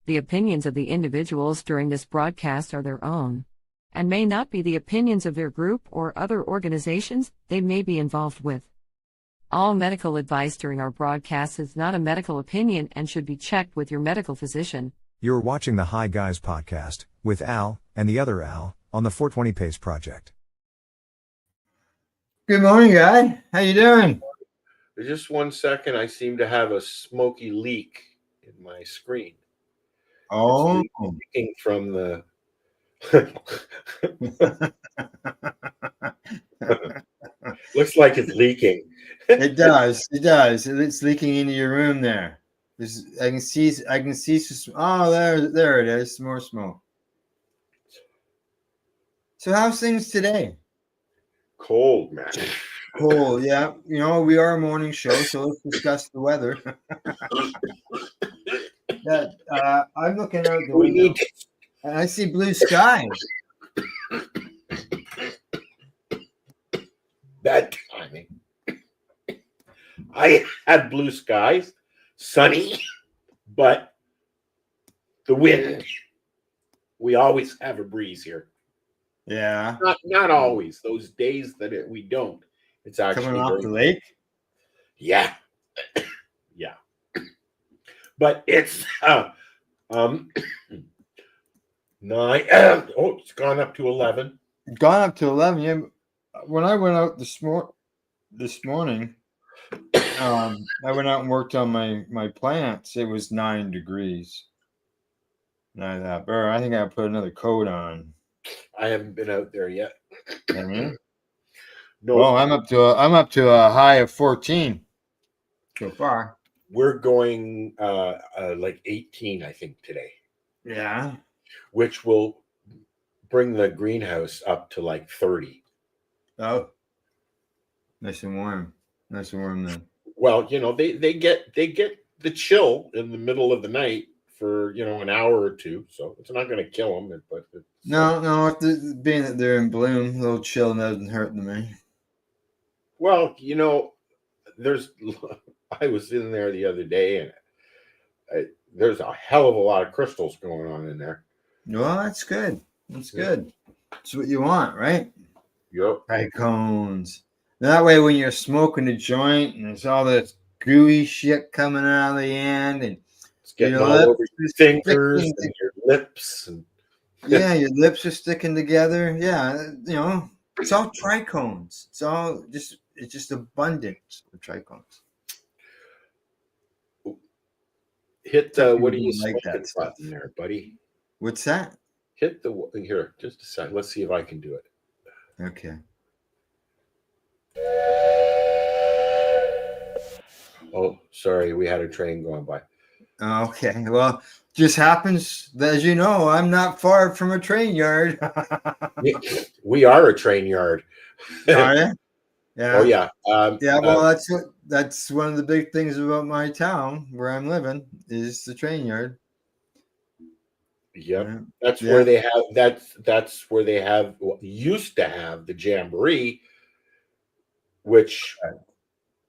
The opinions of the individuals during this broadcast are their own, and may not be the opinions of their group or other organizations they may be involved with. All medical advice during our broadcast is not a medical opinion and should be checked with your medical physician. You're watching the Hi Guys podcast with Al and the other Al on the 420 Pace Project. Good morning, guy. How you doing? Just 1 second. I seem to have a smoky leak in my screen. Oh, It's leaking from the. Looks like it's leaking. it does. It does. It's leaking into your room there. I can see. Some, oh, there it is. Some more smoke. So, how's things today? Cold, man. Cold, yeah. You know, we are a morning show, so let's discuss the weather. I'm looking out the window, and I see blue skies. Bad timing. I had blue skies, sunny, but the wind. We always have a breeze here. Yeah. Not always. Those days that we don't. It's actually coming off the lake. Yeah. Yeah. But it's 9. It's gone up to 11. Gone up to 11. Yeah. When I went out this morning, I went out and worked on my plants. It was 9 degrees. Not that, bro. I think I put another coat on. I haven't been out there yet. No. Well, I'm up to a high of 14 so far. We're going like 18, I think, today. Yeah. Which will bring the greenhouse up to like 30. Oh. Nice and warm. Nice and warm then. Well, you know, they get the chill in the middle of the night for, you know, an hour or two. So it's not going to kill them. But no, being that they're in bloom, a little chill doesn't hurt me. Well, you know, I was in there the other day, and there's a hell of a lot of crystals going on in there. Well, that's good. That's good. That's what you want, right? Yep. Trichomes. That way, when you're smoking a joint and there's all this gooey shit coming out of the end, and it's getting all over your fingers and your lips, and yeah, your lips are sticking together. Yeah, you know, it's all trichomes. It's just abundance of trichomes. Hit the what are you like that button there, buddy? What's that? Hit the here. Just a second. Let's see if I can do it. Okay. Oh, sorry. We had a train going by. Okay. Well, just happens that, as you know, I'm not far from a train yard. We are a train yard. Are you? Yeah. Oh yeah. Well, that's one of the big things about my town where I'm living is the train yard. Yep. That's where they have that's where they have used to have the jamboree, which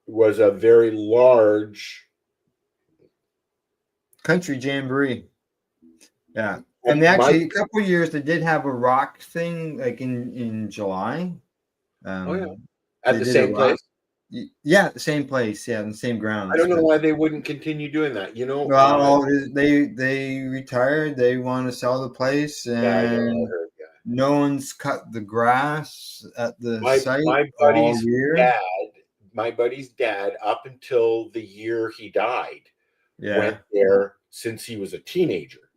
was a very large country jamboree. Yeah. And actually a couple of years they did have a rock thing like in July. At the same place? Yeah, the same place. Yeah, the same grounds. I don't know why they wouldn't continue doing that. You know, well, they retired. They want to sell the place, and no one's cut the grass at the site all year. My buddy's dad, up until the year he died, went there since he was a teenager.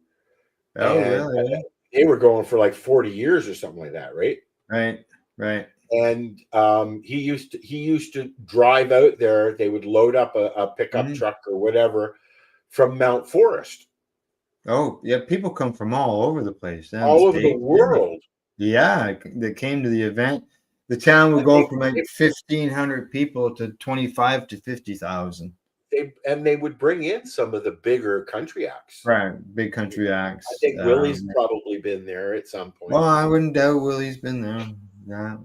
Oh, really? They were going for like 40 years or something like that, right? Right. And he used to drive out there. They would load up a pickup truck or whatever from Mount Forest. Oh, yeah. People come from all over the place. All over the world. Yeah. They came to the event. The town would go from like 1,500 people to 25 to 50,000. They would bring in some of the bigger country acts. Right. Big country acts. I think Willie's probably been there at some point. Well, I wouldn't doubt Willie's been there. Yeah.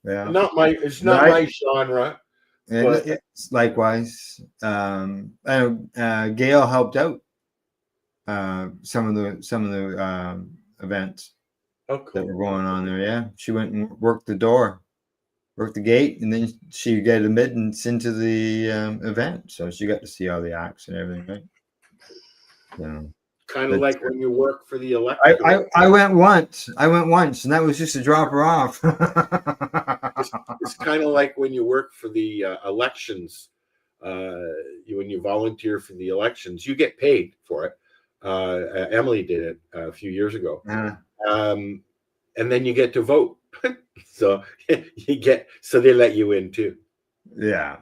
Yeah. It's not my genre. It's likewise. Gail helped out. some of the events Oh, that cool. were going on there. Yeah, she went and worked the gate, and then she got admittance into the event, so she got to see all the acts and everything, right? So, Kind of but like when you work for the I went once. And that was just to drop her off. it's kind of like when you work for the elections. When you volunteer for the elections, you get paid for it. Emily did it a few years ago, Yeah, and then you get to vote. So so they let you in too. yeah.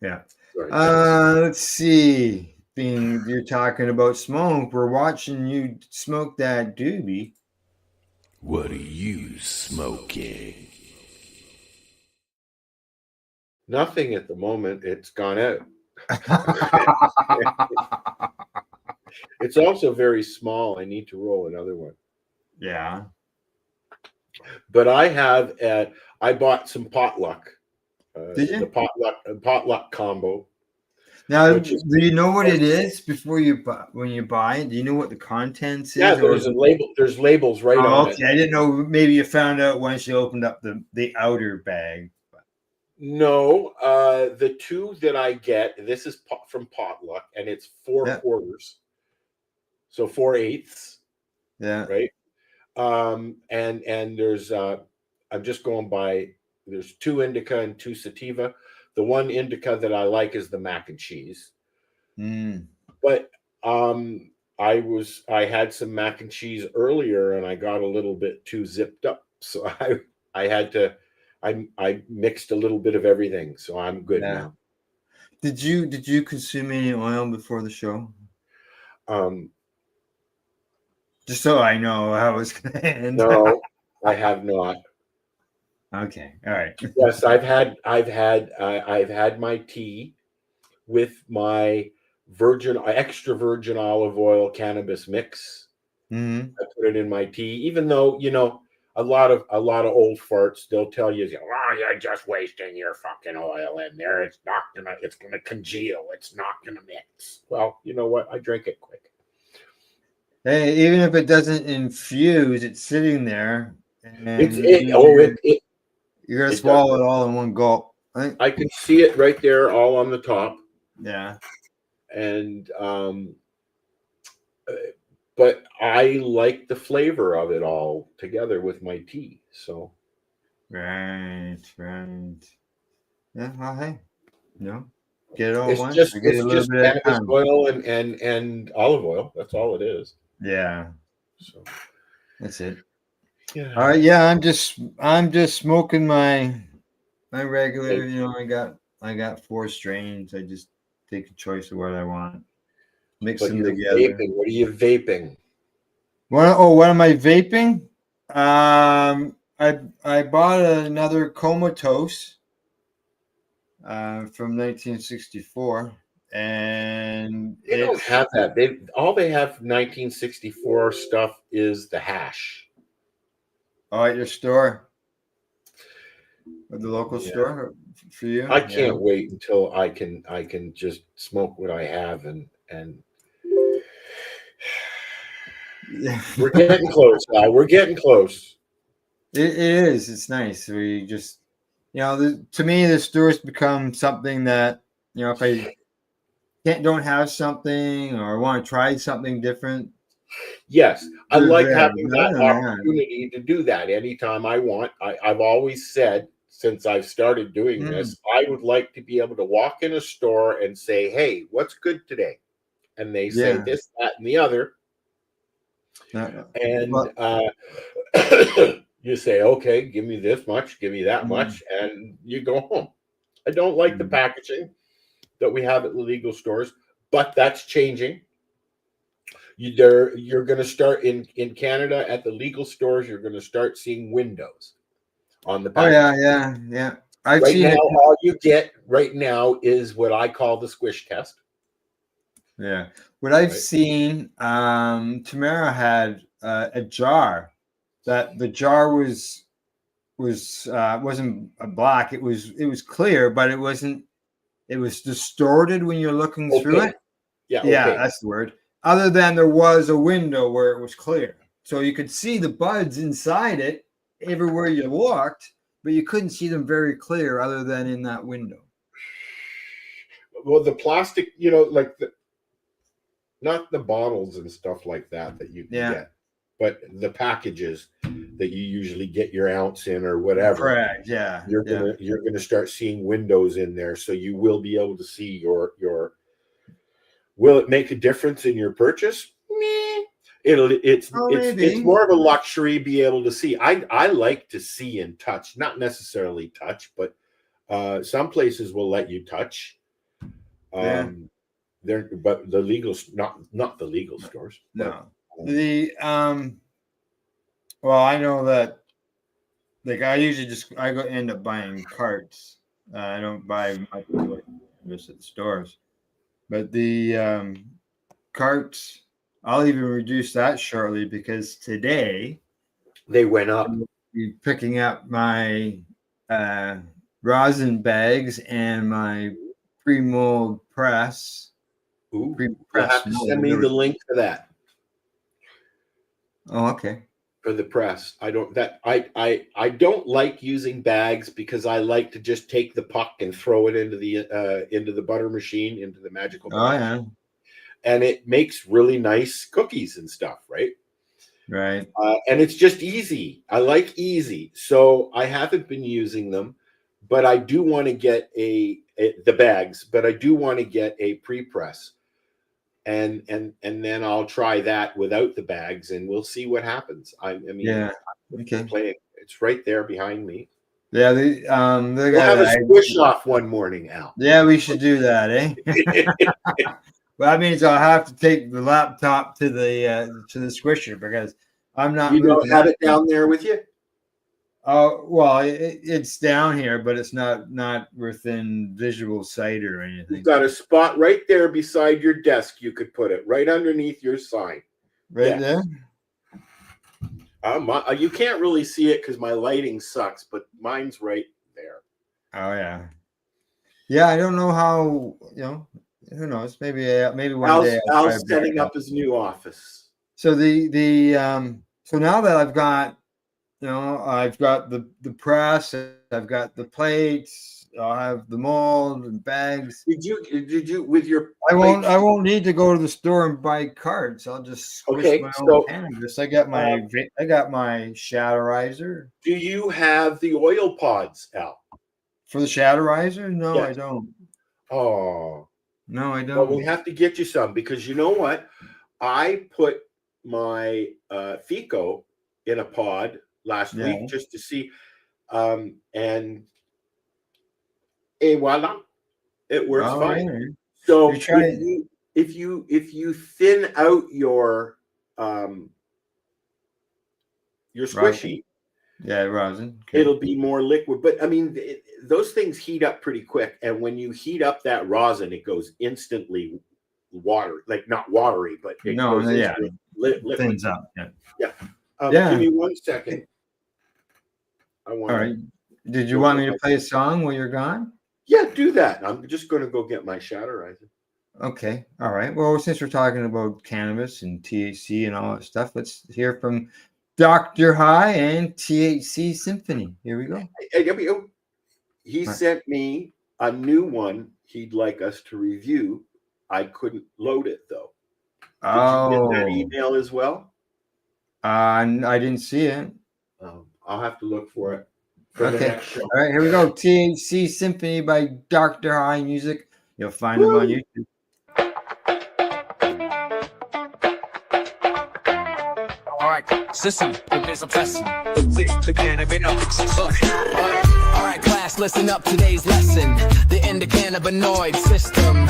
Sorry. Let's see. Being you're talking about smoke, we're watching you smoke that doobie. What are you smoking? Nothing at the moment. It's gone out. It's also very small. I need to roll another one. Yeah. But I bought some potluck. Did you? The potluck combo. Now, Which is, do you know what it is before when you buy it? Do you know what the contents yeah, is? Or there's a label. There's labels right on okay, it. I didn't know. Maybe you found out once you opened up the outer bag. No, the two that I get, this is from potluck, and it's 4/4, so 4/8, Yeah. right? And there's I'm just going by. There's 2 indica and 2 sativa. The one indica that I like is the mac and cheese. Mm. But I had some mac and cheese earlier, and I got a little bit too zipped up, so I had to I mixed a little bit of everything, so I'm good Yeah. now. Did you consume any oil before the show? Um, Just so I know how it's going to end. no, I have not. Okay. All right. Yes, I've had my tea with my extra virgin olive oil cannabis mix. Mm-hmm. I put it in my tea, even though a lot of old farts, they'll tell you, "Oh, you're just wasting your fucking oil in there. It's gonna congeal. It's not gonna mix." Well, you know what? I drink it quick. Hey, even if it doesn't infuse, it's sitting there, and you're gonna It does. swallow it all in one gulp. Right? I can see it right there, all on the top, Yeah. and but I like the flavor of it all together with my tea. So Right. Yeah. Well, hey, get it all at once. Get it's a little just bit at a cannabis time. oil and olive oil. That's all it is. Yeah. So That's it. yeah. All right. Yeah. I'm just smoking my regular. I got 4 strains. I just take a choice of what I want. Mix But them you're together. vaping. What are you vaping? What am I vaping? I bought another Comatose from 1964, and They don't it's have that. They have 1964 stuff is the hash. at your store, at the local Yeah. store for you. I can't wait until I can just smoke what I have and Yeah. we're getting close now. We're getting close. It is. It's nice. We just, to me, the store's become something that, if I don't have something or want to try something different, Yes, I they're like there. having But that other than that, opportunity to do that anytime I want. I've always said since I've started doing this, I would like to be able to walk in a store and say, "Hey, what's good today?" And they say yeah. this, that, and the other, and But, you say, "Okay, give me this much, give me that mm, much," and you go home. I don't like the packaging that we have at the legal stores, but that's changing. You're going to start in Canada at the legal stores. You're going to start seeing windows on the oh package. yeah. I've Right seen now, it. all you get right now is what I call the squish test. Yeah. What I've Right? seen, Tamara had a jar that the jar wasn't a black. It was clear, but it was distorted when you're looking through Okay. it. Yeah. Yeah, Okay. that's the word. other than there was a window where it was clear. So you could see the buds inside it everywhere you looked, but you couldn't see them very clear other than in that window. Well, the plastic, like not the bottles and stuff like that you can get, but the packages that you usually get your ounce in or whatever. Correct. Yeah. You're gonna start seeing windows in there, so you will be able to see your. Will it make a difference in your purchase? It's more of a luxury be able to see. I like to see and touch, not necessarily touch, but some places will let you touch. But the legal, not the legal stores. No. Well, I know that like I usually end up buying carts. I don't buy much just at the stores. But the carts, I'll even reduce that shortly because today they went up. I'll be picking up my rosin bags and my pre-mold press. Ooh, you'll have to send me the link for that. Oh, okay. For the press, I don't like using bags because I like to just take the puck and throw it into the butter machine, into the magical butter machine. And it makes really nice cookies and stuff, right? Right. And it's just easy. I like easy, so I haven't been using them, but I do want to get the bags, but I do want to get a pre-press. And then I'll try that without the bags, and we'll see what happens. Okay. It's right there behind me. Yeah, we'll have a squish off one morning, Al. Yeah, we should do that, eh? Well, that means I'll have to take the laptop to the squisher because I'm not. You don't have it down there with you? Oh, well, it's down here, but it's not within visual sight or anything. You've got a spot right there beside your desk. You could put it right underneath your sign. Right there? You can't really see it because my lighting sucks, but mine's right there. Oh, yeah. Yeah, I don't know how, who knows? Maybe one day. Al's setting up his new office. So so now that I've got, I've got the press, I've got the plates, I'll have the mold and bags. Did you with your? I won't need to go to the store and buy cards. I'll just squish my own canvas. I got my shatterizer. Do you have the oil pods, Al? For the shatterizer? No, yes. I don't. Oh, no, I don't. Well, we have to get you some because you know what? I put my Fico in a pod last week just to see, and voila, it works fine. Right. So if you thin out your squishy, rosin, it'll be more liquid. But I mean, those things heat up pretty quick, and when you heat up that rosin, it goes instantly watery, like not watery, but it goes liquid. Thins up. Give me 1 second. All right. Did you want me to play a song while you're gone? Yeah, do that. I'm just going to go get my shatterizer. Okay. All right. Well, since we're talking about cannabis and THC and all that stuff, let's hear from Dr. High and THC Symphony. Here we go. He sent me a new one he'd like us to review. I couldn't load it, though. Did you get that email as well? I didn't see it. I'll have to look for it. Okay. All right, here we go. THC Symphony by Dr. High Music. You'll find them on YouTube. All right, listen, there's a blessing. All right, class, listen up. Today's lesson: the endocannabinoid system.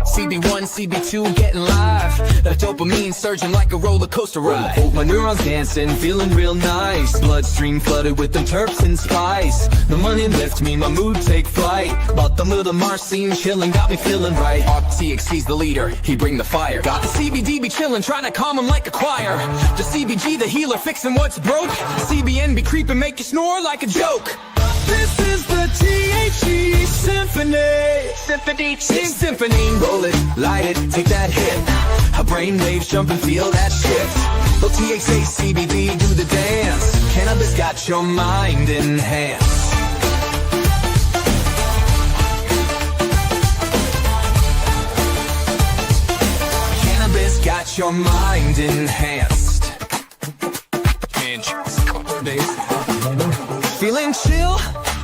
CB1, CB2 getting live. That dopamine surging like a roller coaster ride. My neurons dancing, feeling real nice. Bloodstream flooded with them terps and spice. The money lifts me, my mood take flight. Bottom of the Mars scene chilling, got me feeling right. THC's the leader, he bring the fire. Got the CBD be chilling, trying to calm him like a choir. The CBG the healer, fixing what's broke. CBN be creeping, make you snore like a joke. This is the THC THC Symphony. Symphony. Roll it, light it, take that hit. A brainwaves jump and feel that shift. Well, THC, CBD, do the dance. Cannabis got your mind enhanced. Cannabis got your mind enhanced. Feeling chill?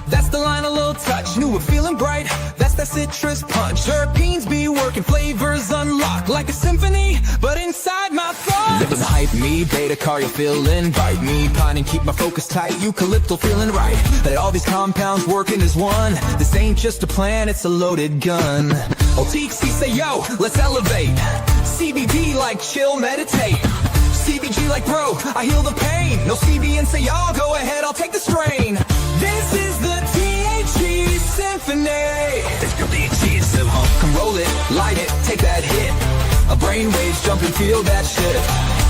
That's the line, a little touch. New and feeling bright? That's that citrus punch. Terpenes be working, flavors unlocked like a symphony, but inside my thoughts. Lippin' hype me, beta cardiophyllin, bite me, pine and keep my focus tight. Eucalyptal feeling right. Let all these compounds working as one. This ain't just a plan, it's a loaded gun. Oh, THC say yo, let's elevate. CBD like chill, meditate. CBG like bro, I heal the pain. No CBN say y'all, go ahead, I'll take the strain. This is the THC Symphony. Let's go THC, so come roll it, light it, take that hit. A brainwaves jump and feel that shit.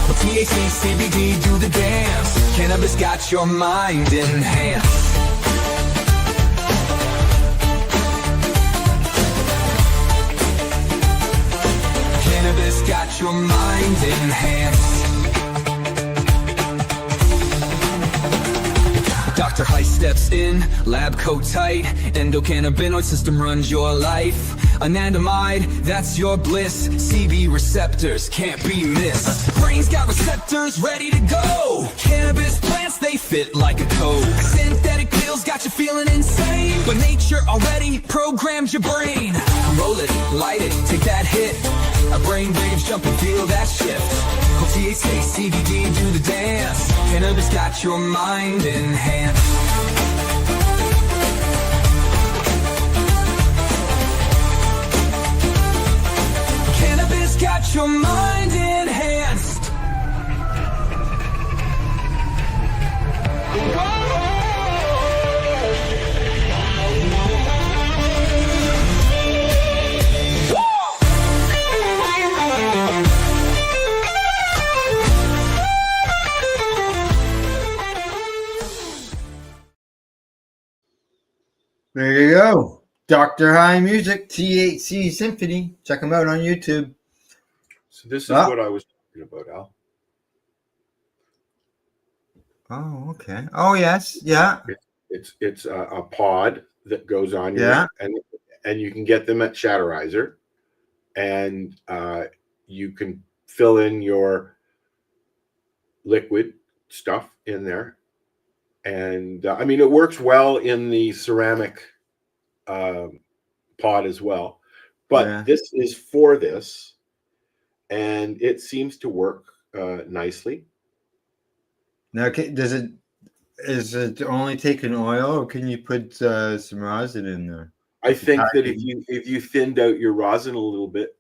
Well, THC, CBD, do the dance. Cannabis got your mind enhanced. Cannabis got your mind enhanced. Dr. High steps in, lab coat tight. Endocannabinoid system runs your life. Anandamide, that's your bliss. CB receptors can't be missed. Brain's got receptors ready to go. Cannabis plants, they fit like a coat. Synthetic pills got you feeling insane, but nature already programmed your brain. Roll it, light it, take that hit. A brain waves jump and feel that shift. Go THC, CBD, do the dance. Cannabis got your mind enhanced. Cannabis got your mind enhanced. There you go. Dr. High Music, THC Symphony. Check them out on YouTube. So this is what I was talking about, Al. Oh, okay. Oh, yes. Yeah. It's a pod that goes on. Yeah. And you can get them at Shatterizer, and you can fill in your liquid stuff in there. And I mean, it works well in the ceramic pod as well, but this is for this, and it seems to work nicely. Now, is it only taking oil, or can you put some rosin in there? I think that if you thinned out your rosin a little bit,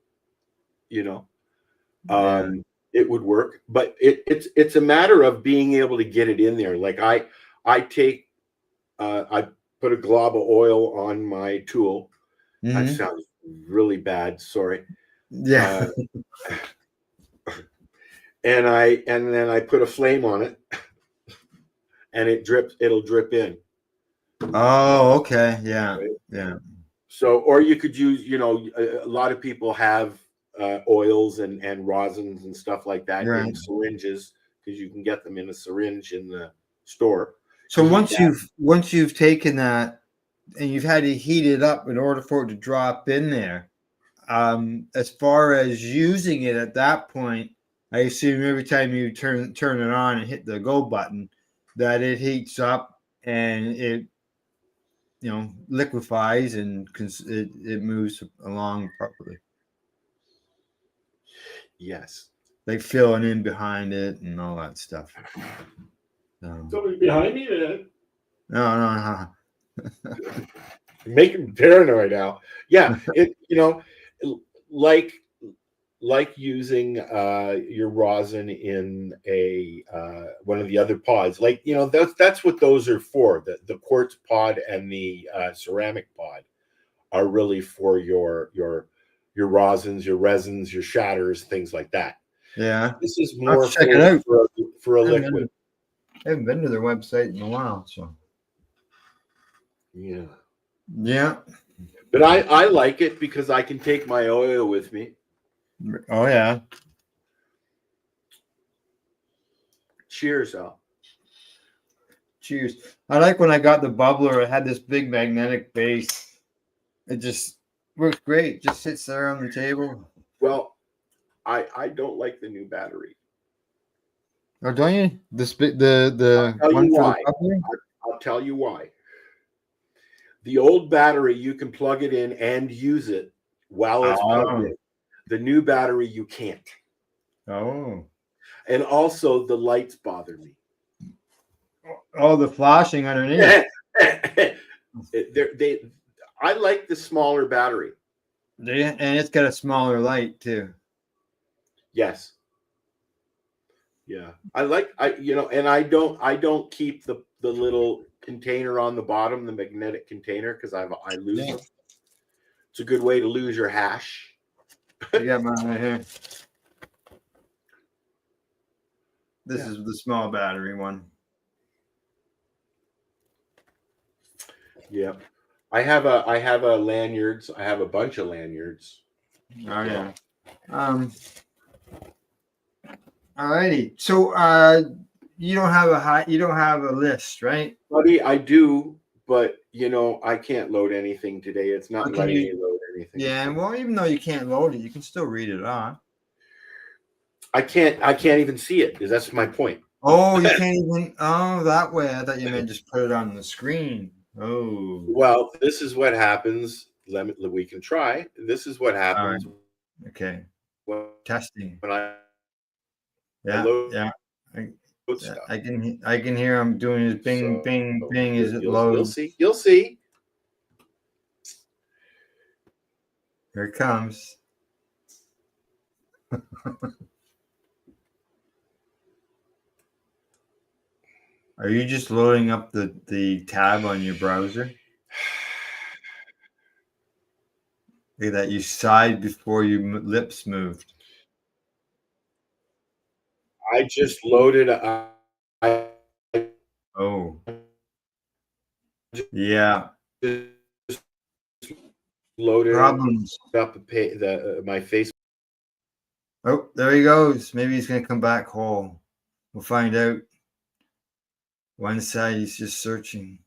you know, it would work. But it's a matter of being able to get it in there. Like I put a glob of oil on my tool. Mm-hmm. That sounds really bad. Sorry. Yeah. And then I put a flame on it, and it'll drip in. Oh, okay. Yeah. Right? Yeah. So, or you could use, you know, a lot of people have oils and rosins and stuff like that in syringes, because you can get them in a syringe in the store. So once you've taken that and you've had to heat it up in order for it to drop in there, as far as using it at that point, I assume every time you turn it on and hit the go button, that it heats up and it, you know, liquefies and it moves along properly. Yes. Like filling in behind it and all that stuff. Somebody behind me then. No. Making paranoid now. Yeah, it, you know, like using your rosin in a one of the other pods. Like, you know, that's what those are for. The quartz pod and the ceramic pod are really for your rosins, your resins, your shatters, things like that. Yeah. This is more check it out for a liquid. I haven't been to their website in a while, so yeah. Yeah. But I like it because I can take my oil with me. Oh yeah. Cheers, Al. Cheers. I like when I got the bubbler. It had this big magnetic base. It just works great. Just sits there on the table. Well, I don't like the new battery. Oh, don't you? The I'll tell one you for why. the bubbler? I'll tell you why. The old battery, you can plug it in and use it while it's plugged in. The new battery, you can't. Oh. And also, the lights bother me. Oh, the flashing underneath. I like the smaller battery. And it's got a smaller light too. Yes. Yeah. And I don't keep the little container on the bottom, the magnetic container, because I lose them. It's a good way to lose your hash. I got mine right here. This is the small battery one. Yeah. I have a lanyards. I have a bunch of lanyards. Oh yeah. Alrighty. So you don't have a list, right? Buddy, I do, but I can't load anything today. It's not letting me load anything. Yeah, well, even though you can't load it, you can still read it on. I can't even see it, because that's my point. Oh, you can't even that way. I thought you meant just put it on the screen. Oh. Well, this is what happens. We can try. This is what happens. Right. Okay. Testing. When I load stuff. I can hear him doing his bing, bing, bing as it loads. You'll see. Here it comes. Are you just loading up the tab on your browser? Look at that. You sighed before your lips moved. I just loaded. Oh. Yeah. Loaded problems up my Facebook. Oh, there he goes. Maybe he's gonna come back whole. We'll find out. One side he's just searching.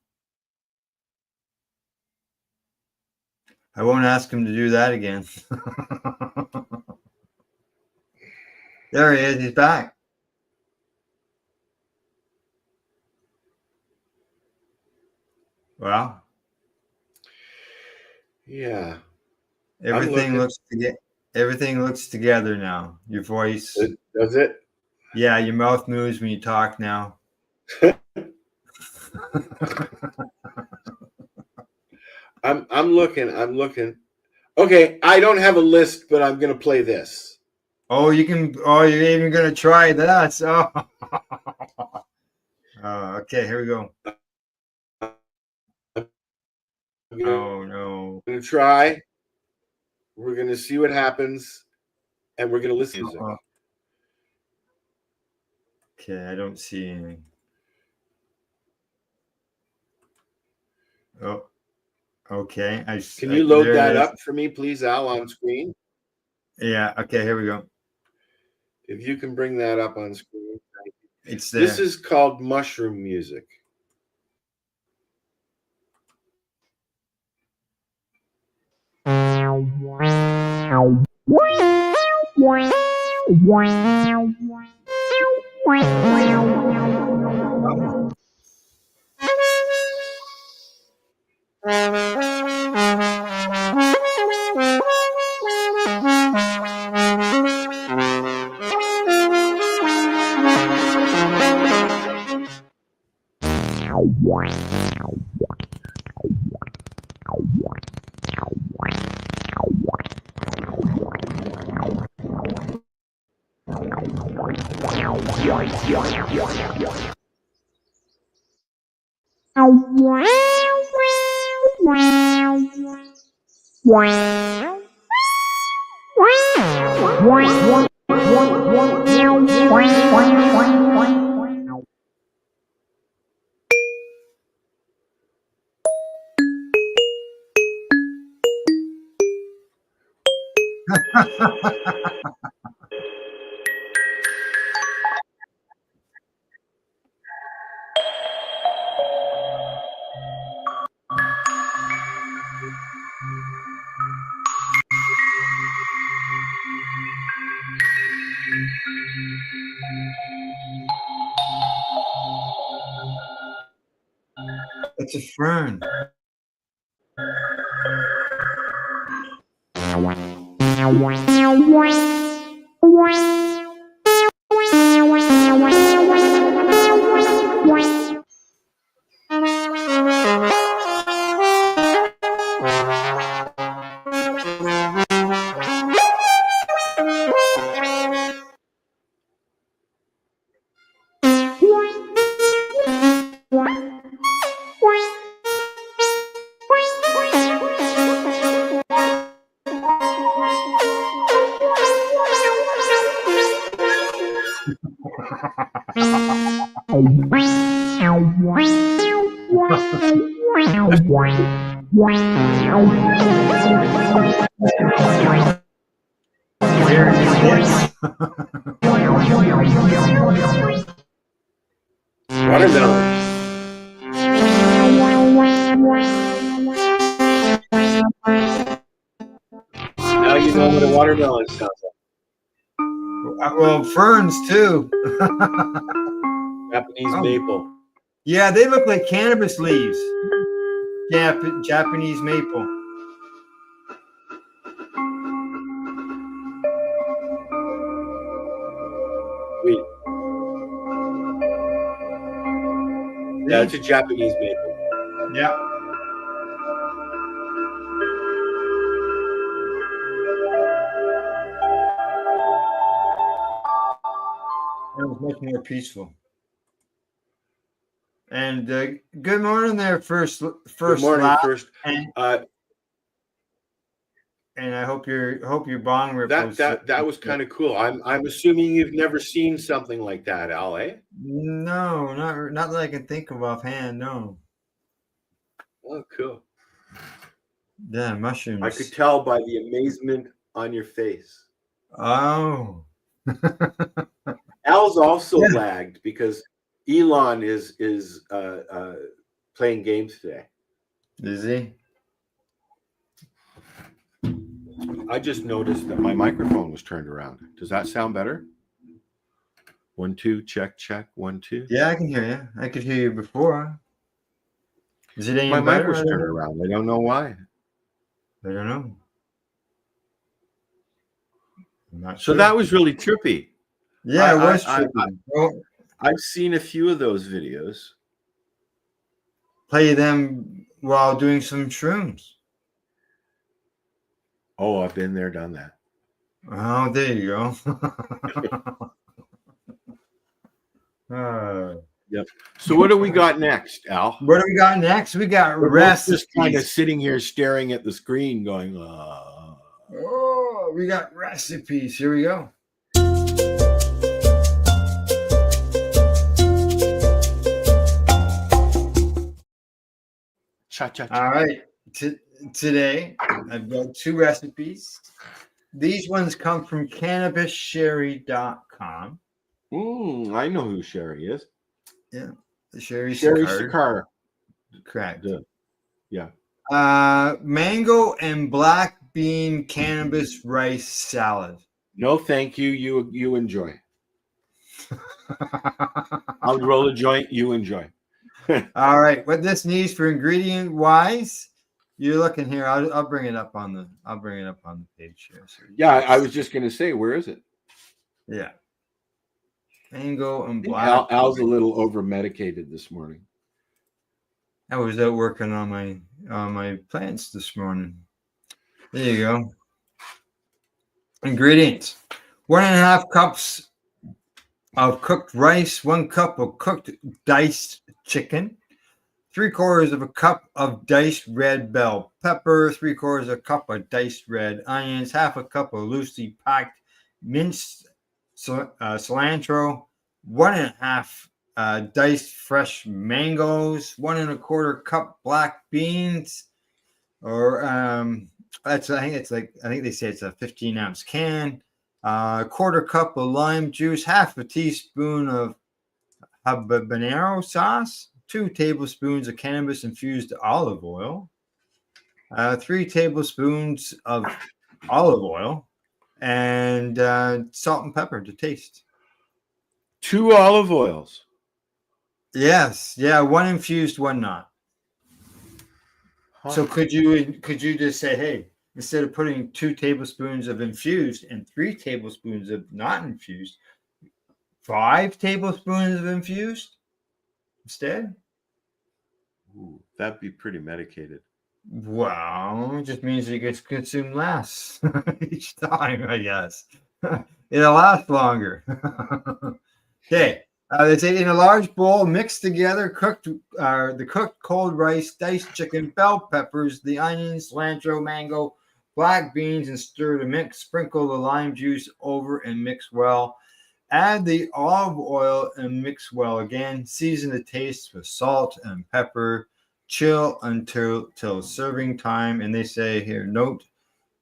I won't ask him to do that again. There he is. He's back. Well. Yeah. Everything looks together now. Your voice. Does it? Yeah, your mouth moves when you talk now. I'm looking. Okay, I don't have a list, but I'm gonna play this. Oh, you can. Oh, you're even gonna try that. So. Okay, here we go. Oh no. We're gonna try. We're gonna see what happens, and we're gonna listen to music. Okay, I don't see anything. Oh, okay. Can you load that up for me, please, Al, on screen? Yeah. Okay. Here we go. If you can bring that up on screen. It's there. This is called mushroom music. It's a fern. Watermelon. Now you know what a watermelon sounds like. Well, ferns too. Japanese Oh. maple. Yeah, they look like cannabis leaves. Japanese maple. Sweet. Yeah, it's a Japanese maple. Yeah. It was much more peaceful. And good morning there, first Good morning, lap. first. And I hope your bong rip That was kind of cool. I'm assuming you've never seen something like that, Al, eh? No, not that I can think of offhand. No. Oh, cool. Yeah, mushrooms. I could tell by the amazement on your face. Oh. Al's also lagged because Elon is playing games today. Is he? I just noticed that my microphone was turned around. Does that sound better? 1 2 check 1 2. Yeah, I can hear you. I could hear you before. Is it any My better? mic was turned around. I don't know why. I don't know. I'm not So sure. that was really trippy. Yeah, it was trippy. Well, I've seen a few of those videos. play them while doing some shrooms. Oh, I've been there, done that. Oh, there you go. Yep. So what do we got next, Al? What do we got next? We got We're recipes. just kind of sitting here staring at the screen going, Oh, we got recipes. Here we go. Cha-cha-cha. All right. Today, I've got 2 recipes. These ones come from CannabisSherry.com. I know who Sherry is. Yeah. Sherry Sakar. Correct. Yeah. Mango and black bean cannabis rice salad. No, thank you. You enjoy. I'll roll a joint. You enjoy. All right. What this needs for ingredient wise, you're looking here. I'll bring it up on the page here. So Yeah, I was just gonna say, where is it? Yeah. Mango and black. Al's a little over medicated this morning. I was out working on my plants this morning. There you go. Ingredients: 1.5 cups of cooked rice, 1 cup of cooked diced chicken, 3/4 of a cup of diced red bell pepper, 3/4 of a cup of diced red onions, 1/2 cup of loosely packed minced cilantro, 1.5 diced fresh mangoes, 1 1/4 cup black beans, or I think they say it's a 15-ounce can. A quarter cup of lime juice, half a teaspoon of habanero sauce, 2 tablespoons of cannabis-infused olive oil, 3 tablespoons of olive oil, and salt and pepper to taste. 2 olive oils. Yes, yeah, one infused, one not. Huh. So could you just say, hey, instead of putting 2 tablespoons of infused and 3 tablespoons of not infused, 5 tablespoons of infused instead? Ooh, that'd be pretty medicated. Well, it just means it gets consumed less each time, I guess. It'll last longer. Okay. They say in a large bowl, mix together the cooked cold rice, diced chicken, bell peppers, the onions, cilantro, mango, black beans, and stir to mix. Sprinkle the lime juice over and mix well. Add the olive oil and mix well again. Season the taste with salt and pepper. Chill until serving time. And they say here, note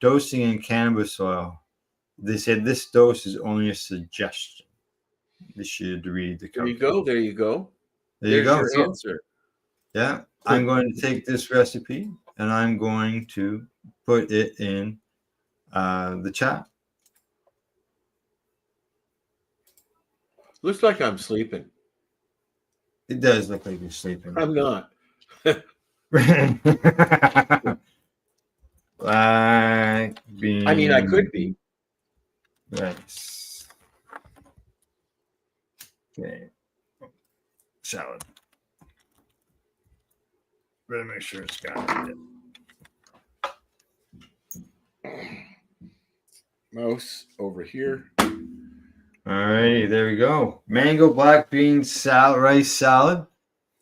dosing in cannabis oil. They said this dose is only a suggestion. They should read the There you company. go. There you go. There There's you go. your answer. Yeah, I'm going to take this recipe and I'm going to put it in the chat. Looks like I'm sleeping. It does look like you're sleeping. I'm not. Black bean. I mean, I could be. Rice. Okay. Salad. Better make sure it's got it. Mouse over here. All righty, there we go. Mango black bean salad, rice salad.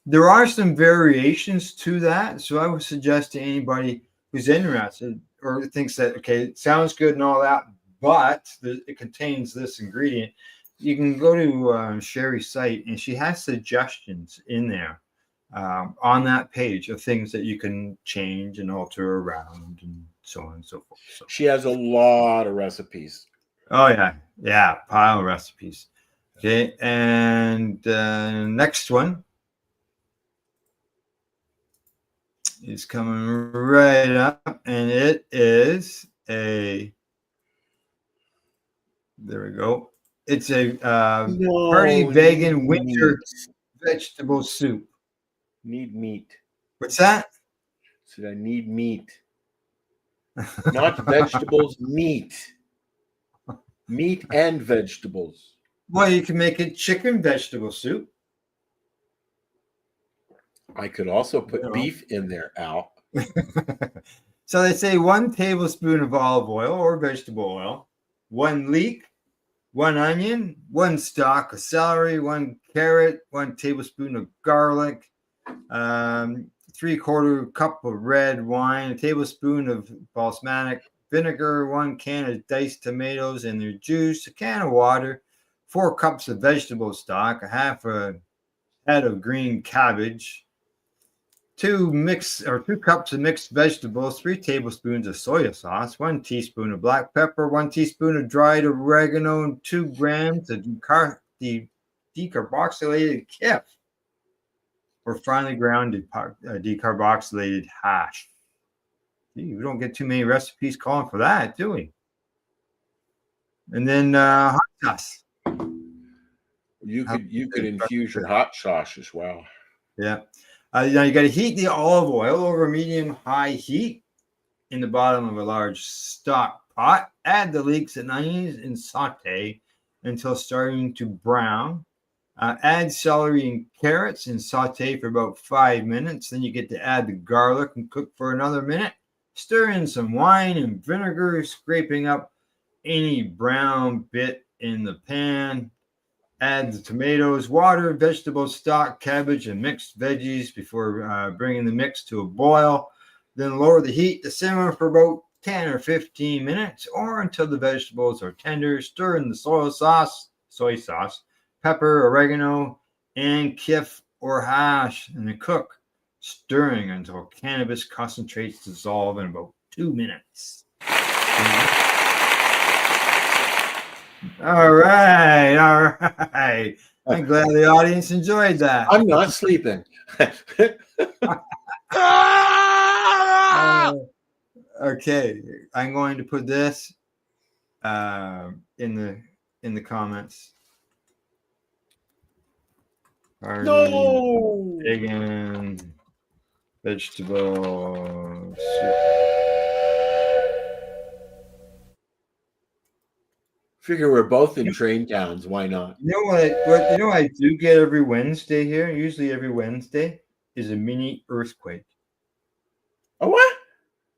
There are some variations to that, so I would suggest to anybody who's interested or thinks that, okay, it sounds good and all that, but it contains this ingredient. You can go to Sherry's site, and she has suggestions in there on that page of things that you can change and alter around and so on and so forth. So. She has a lot of recipes. Oh, yeah, pile of recipes. Okay, and next one is coming right up, and it is there we go. It's a hearty vegan winter vegetable soup. Need meat. What's that? Said I need meat. Not vegetables, meat. Meat and vegetables. Well, you can make it chicken vegetable soup. I could also put beef in there, Al. So they say 1 tablespoon of olive oil or vegetable oil, 1 leek, 1 onion, 1 stalk of celery, 1 carrot, 1 tablespoon of garlic, 3/4 cup of red wine, a tablespoon of balsamic vinegar, 1 can of diced tomatoes and their juice, a can of water, 4 cups of vegetable stock, a half a head of green cabbage, 2 cups of mixed vegetables, 3 tablespoons of soy sauce, 1 teaspoon of black pepper, 1 teaspoon of dried oregano, and 2 grams of decarboxylated kif, or finely ground decarboxylated hash. Gee, we don't get too many recipes calling for that, do we? And then hot sauce. You could infuse your hot sauce as well. Yeah. Now you got to heat the olive oil over medium-high heat in the bottom of a large stock pot. Add the leeks and onions and saute until starting to brown. Add celery and carrots and saute for about 5 minutes. Then you get to add the garlic and cook for another minute. Stir in some wine and vinegar, scraping up any brown bit in the pan. Add the tomatoes, water, vegetable stock, cabbage, and mixed veggies before bringing the mix to a boil. Then lower the heat to simmer for about 10 or 15 minutes or until the vegetables are tender. Stir in the soy sauce, pepper, oregano, and kif or hash, and then cook, stirring until cannabis concentrates dissolve in about 2 minutes. All right. I'm glad the audience enjoyed that. I'm not sleeping. Okay, I'm going to put this in the comments. No. Vegan vegetable soup. Figure we're both in train towns. Why not? You know what? You know I do get every Wednesday here. Usually every Wednesday is a mini earthquake. Oh, what?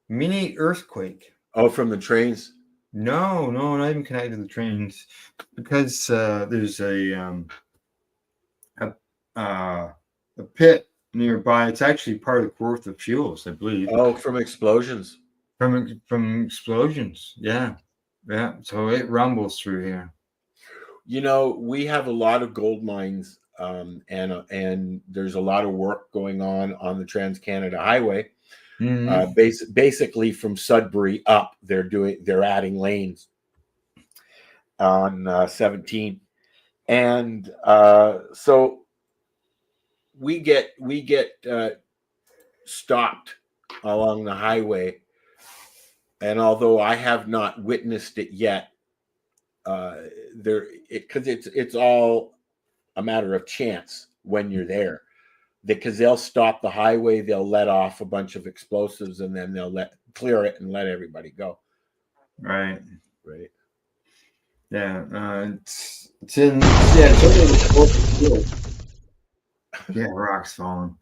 Mini earthquake. Oh, from the trains. No, not even connected to the trains, because there's a pit nearby. It's actually part of Kawartha Fuels, I believe. Oh, from explosions. From explosions. Yeah. So it rumbles through here. You know, we have a lot of gold mines, and there's a lot of work going on the Trans-Canada Highway. Basically from Sudbury up, they're adding lanes on 17, and so we get stopped along the highway, and although I have not witnessed it yet, because it's all a matter of chance when you're there, because they'll stop the highway, they'll let off a bunch of explosives, and then they'll clear it and let everybody go. Right. Yeah, it's in the rocks falling.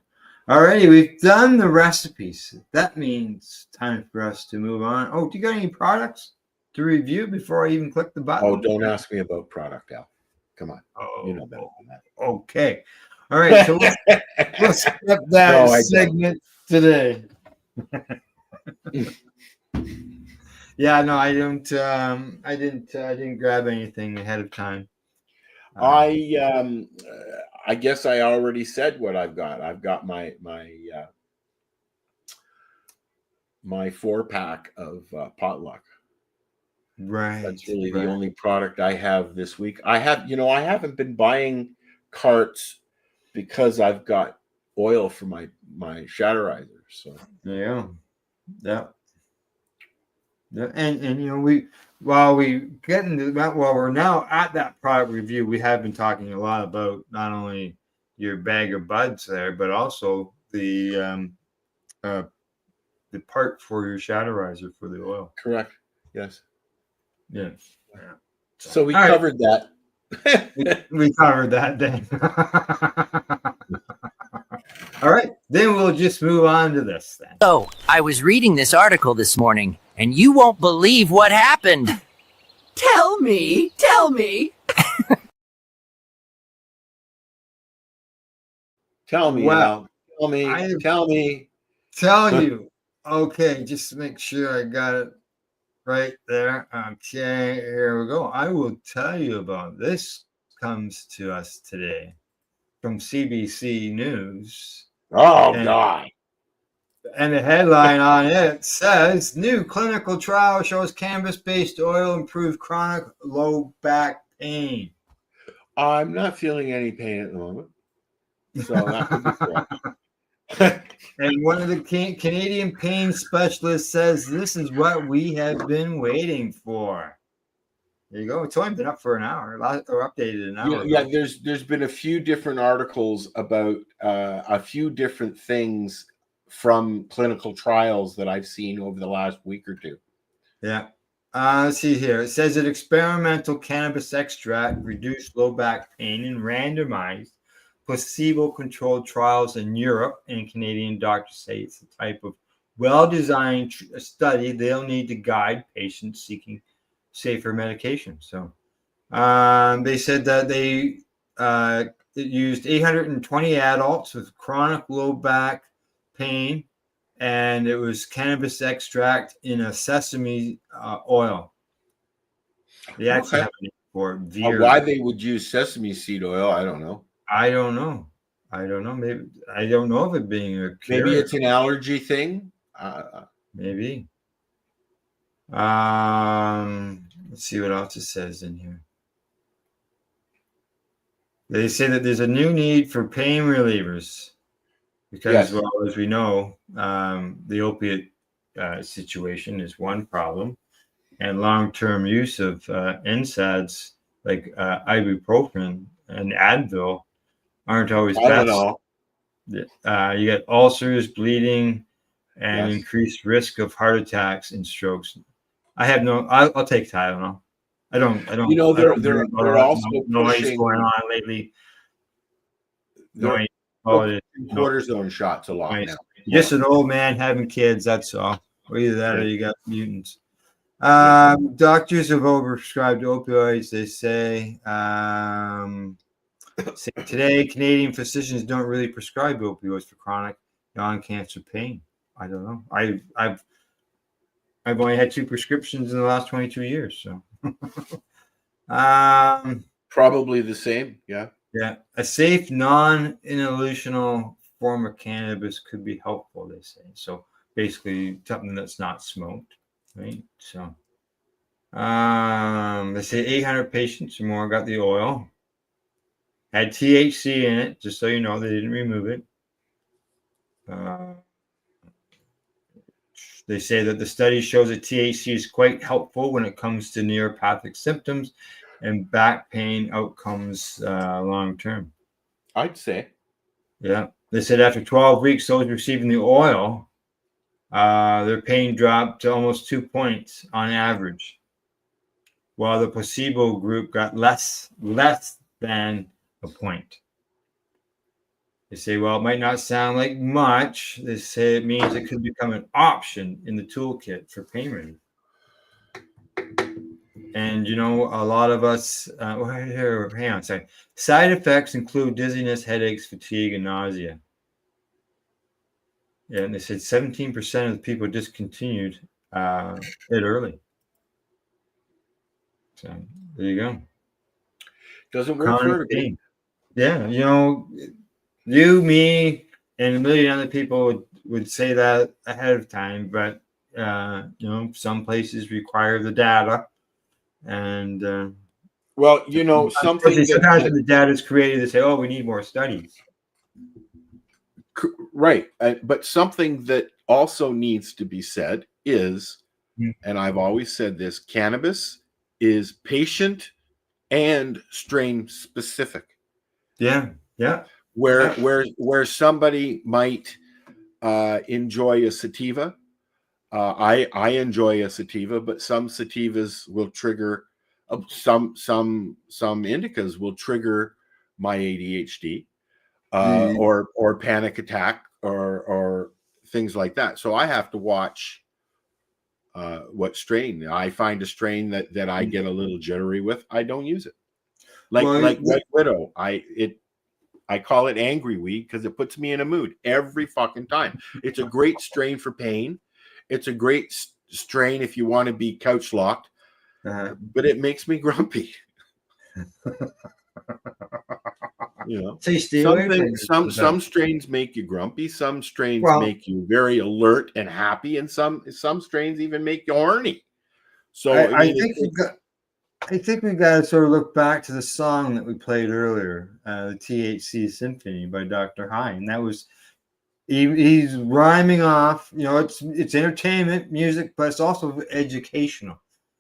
Alrighty, we've done the recipes. That means time for us to move on. Oh, do you got any products to review before I even click the button? Oh, don't ask me about product, Al. Come on. You know better than that. Okay. All right, so we'll skip that segment today. Yeah, no, I don't. I didn't grab anything ahead of time. I guess I already said what I've got. I've got my 4-pack of Potluck. Right. That's really the only product I have this week. I haven't been buying carts because I've got oil for my shatterizer. So yeah. And while we're now at that product review, we have been talking a lot about not only your bag of buds there, but also the part for your shatterizer for the oil. Correct. Yes. Yeah. So we covered that. we covered that then. All right, then we'll just move on to this then. So, I was reading this article this morning, and you won't believe what happened. Tell me. Tell me, Wow. Al. Tell me. Tell you. Okay, just to make sure I got it right there. Okay, here we go. I will tell you about this. Comes to us today from CBC News. Oh, God. And the headline on it says, new clinical trial shows cannabis-based oil improve chronic low back pain. I'm not feeling any pain at the moment. So that could be correct. And one of the Canadian pain specialists says, this is what we have been waiting for. There you go. It's only been up for an hour, or updated an hour. Yeah, there's been a few different articles about a few different things from clinical trials that I've seen over the last week or two. Yeah. Let's see here. It says that experimental cannabis extract reduced low back pain in randomized placebo-controlled trials in Europe, and Canadian doctors say it's the type of well-designed study they'll need to guide patients seeking safer medication. So they said that they used 820 adults with chronic low back pain, and it was cannabis extract in a sesame oil. They actually have a name for it. Why they would use sesame seed oil, I don't know. I don't know. Maybe I don't know if it being a cure. Maybe it's an allergy thing. Maybe. Let's see what else it says in here. They say that there's a new need for pain relievers because, well, as we know, the opiate situation is one problem, and long-term use of NSAIDs like ibuprofen and Advil aren't always best. You get ulcers, bleeding, and increased risk of heart attacks and strokes. I have no. I'll take Tylenol. I don't. You know, they're also noise pushing going on lately. They're cortisone shots a lot now. Just an old man having kids. That's all. Or either that or you got mutants. Doctors have overprescribed opioids. They say. Today, Canadian physicians don't really prescribe opioids for chronic non-cancer pain. I don't know. I've only had 2 prescriptions in the last 22 years. So, probably the same. Yeah. Yeah. A safe non-inhalational form of cannabis could be helpful, they say. So basically something that's not smoked, right? So, they say 800 patients or more got the oil. Had THC in it, just so you know, they didn't remove it. They say that the study shows that THC is quite helpful when it comes to neuropathic symptoms and back pain outcomes long term. I'd say. Yeah. They said after 12 weeks, those receiving the oil, their pain dropped to almost 2 points on average, while the placebo group got less than a point. They say, well, it might not sound like much. They say it means it could become an option in the toolkit for pain relief. And, you know, a lot of us, hang on a second. Side effects include dizziness, headaches, fatigue, and nausea. Yeah, and they said 17% of the people discontinued it early. So there you go. Doesn't work for everybody. Yeah, you know, you, me, and a million other people would say that ahead of time, but you know, some places require the data, and well, you know, sometimes when the data is created, they say, "Oh, we need more studies." Right, but something that also needs to be said is, and I've always said this: cannabis is patient and strain specific. Yeah. Where somebody might enjoy a sativa. I enjoy a sativa, but some sativas will trigger some indicas will trigger my ADHD or panic attack or things like that. So I have to watch what strain. I find a strain that I get a little jittery with. I don't use it. Like White Widow. I call it angry weed because it puts me in a mood every fucking time. It's a great strain for pain. It's a great strain if you want to be couch locked, but it makes me grumpy. You know, some strains make you grumpy. Some strains make you very alert and happy, and some strains even make you horny. So I think we got to sort of look back to the song that we played earlier, the THC Symphony by Dr. Hine. That was he's rhyming off. You know, it's entertainment music, but it's also educational,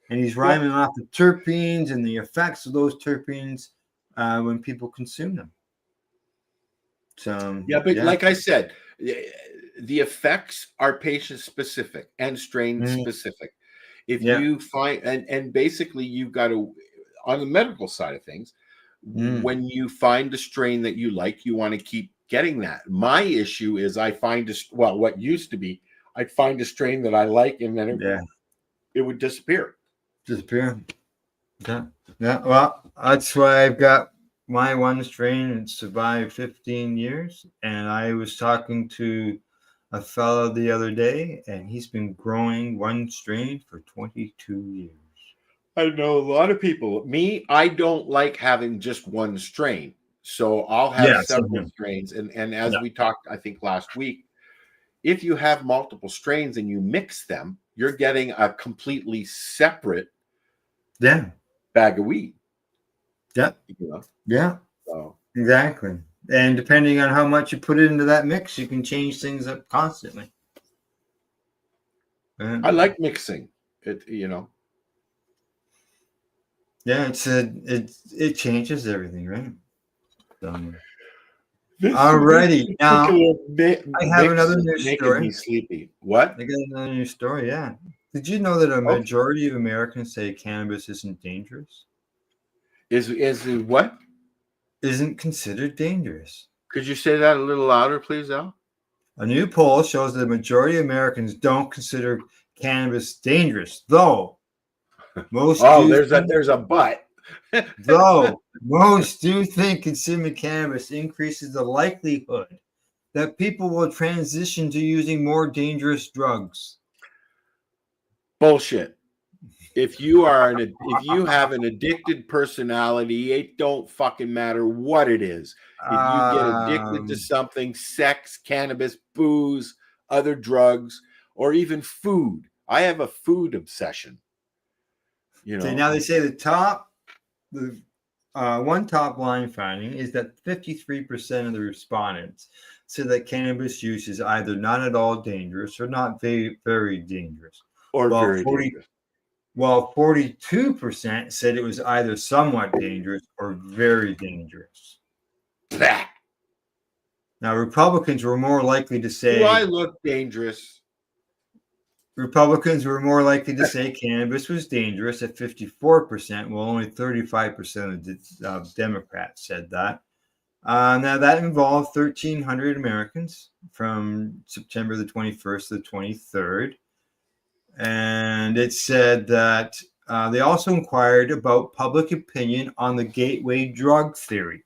and he's rhyming off the terpenes and the effects of those terpenes when people consume them. So like I said, the effects are patient specific and strain specific. If you find, and basically you've got to, on the medical side of things, when you find a strain that you like, you want to keep getting that. My issue is I find what used to be, I'd find a strain that I like and then it would disappear. Yeah. Well, that's why I've got my one strain and survived 15 years. And I was talking to a fellow the other day, and he's been growing one strain for 22 years. I know a lot of people. Me, I don't like having just one strain. So I'll have several strains. And as we talked, I think last week, if you have multiple strains and you mix them, you're getting a completely separate Yeah. bag of weed. Yeah. You know? Yeah. So Exactly. And depending on how much you put into that mix, you can change things up constantly. I like mixing it, you know. Yeah, it changes everything, right? So, alrighty. Now I have another news making story. me sleepy. What? I got another news story, yeah. Did you know that a majority of Americans say cannabis isn't dangerous? Is it what? Isn't considered dangerous. Could you say that a little louder, please, Al? A new poll shows that the majority of Americans don't consider cannabis dangerous, though most there's a but. though most do think consuming cannabis increases the likelihood that people will transition to using more dangerous drugs. Bullshit. If you have an addicted personality, it don't fucking matter what it is. If you get addicted to something, sex, cannabis, booze, other drugs, or even food. I have a food obsession. You know. Okay, now they say the one top line finding is that 53% of the respondents said that cannabis use is either not at all dangerous or not very, very dangerous. Or very dangerous. While 42% said it was either somewhat dangerous or very dangerous. Now, Republicans were more likely to say... Do I look dangerous? Republicans were more likely to say cannabis was dangerous at 54%, while only 35% of Democrats said that. Now, that involved 1,300 Americans from September the 21st to the 23rd. And it said that they also inquired about public opinion on the gateway drug theory.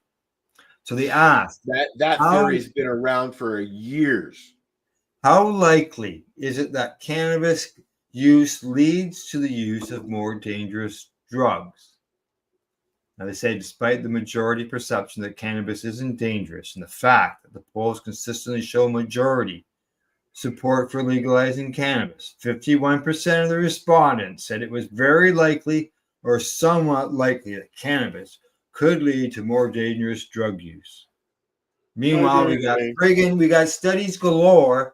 So they asked... That theory's been around for years. How likely is it that cannabis use leads to the use of more dangerous drugs? Now, they say despite the majority perception that cannabis isn't dangerous and the fact that the polls consistently show majority support for legalizing cannabis, 51% of the respondents said it was very likely or somewhat likely that cannabis could lead to more dangerous drug use. Meanwhile, we got studies galore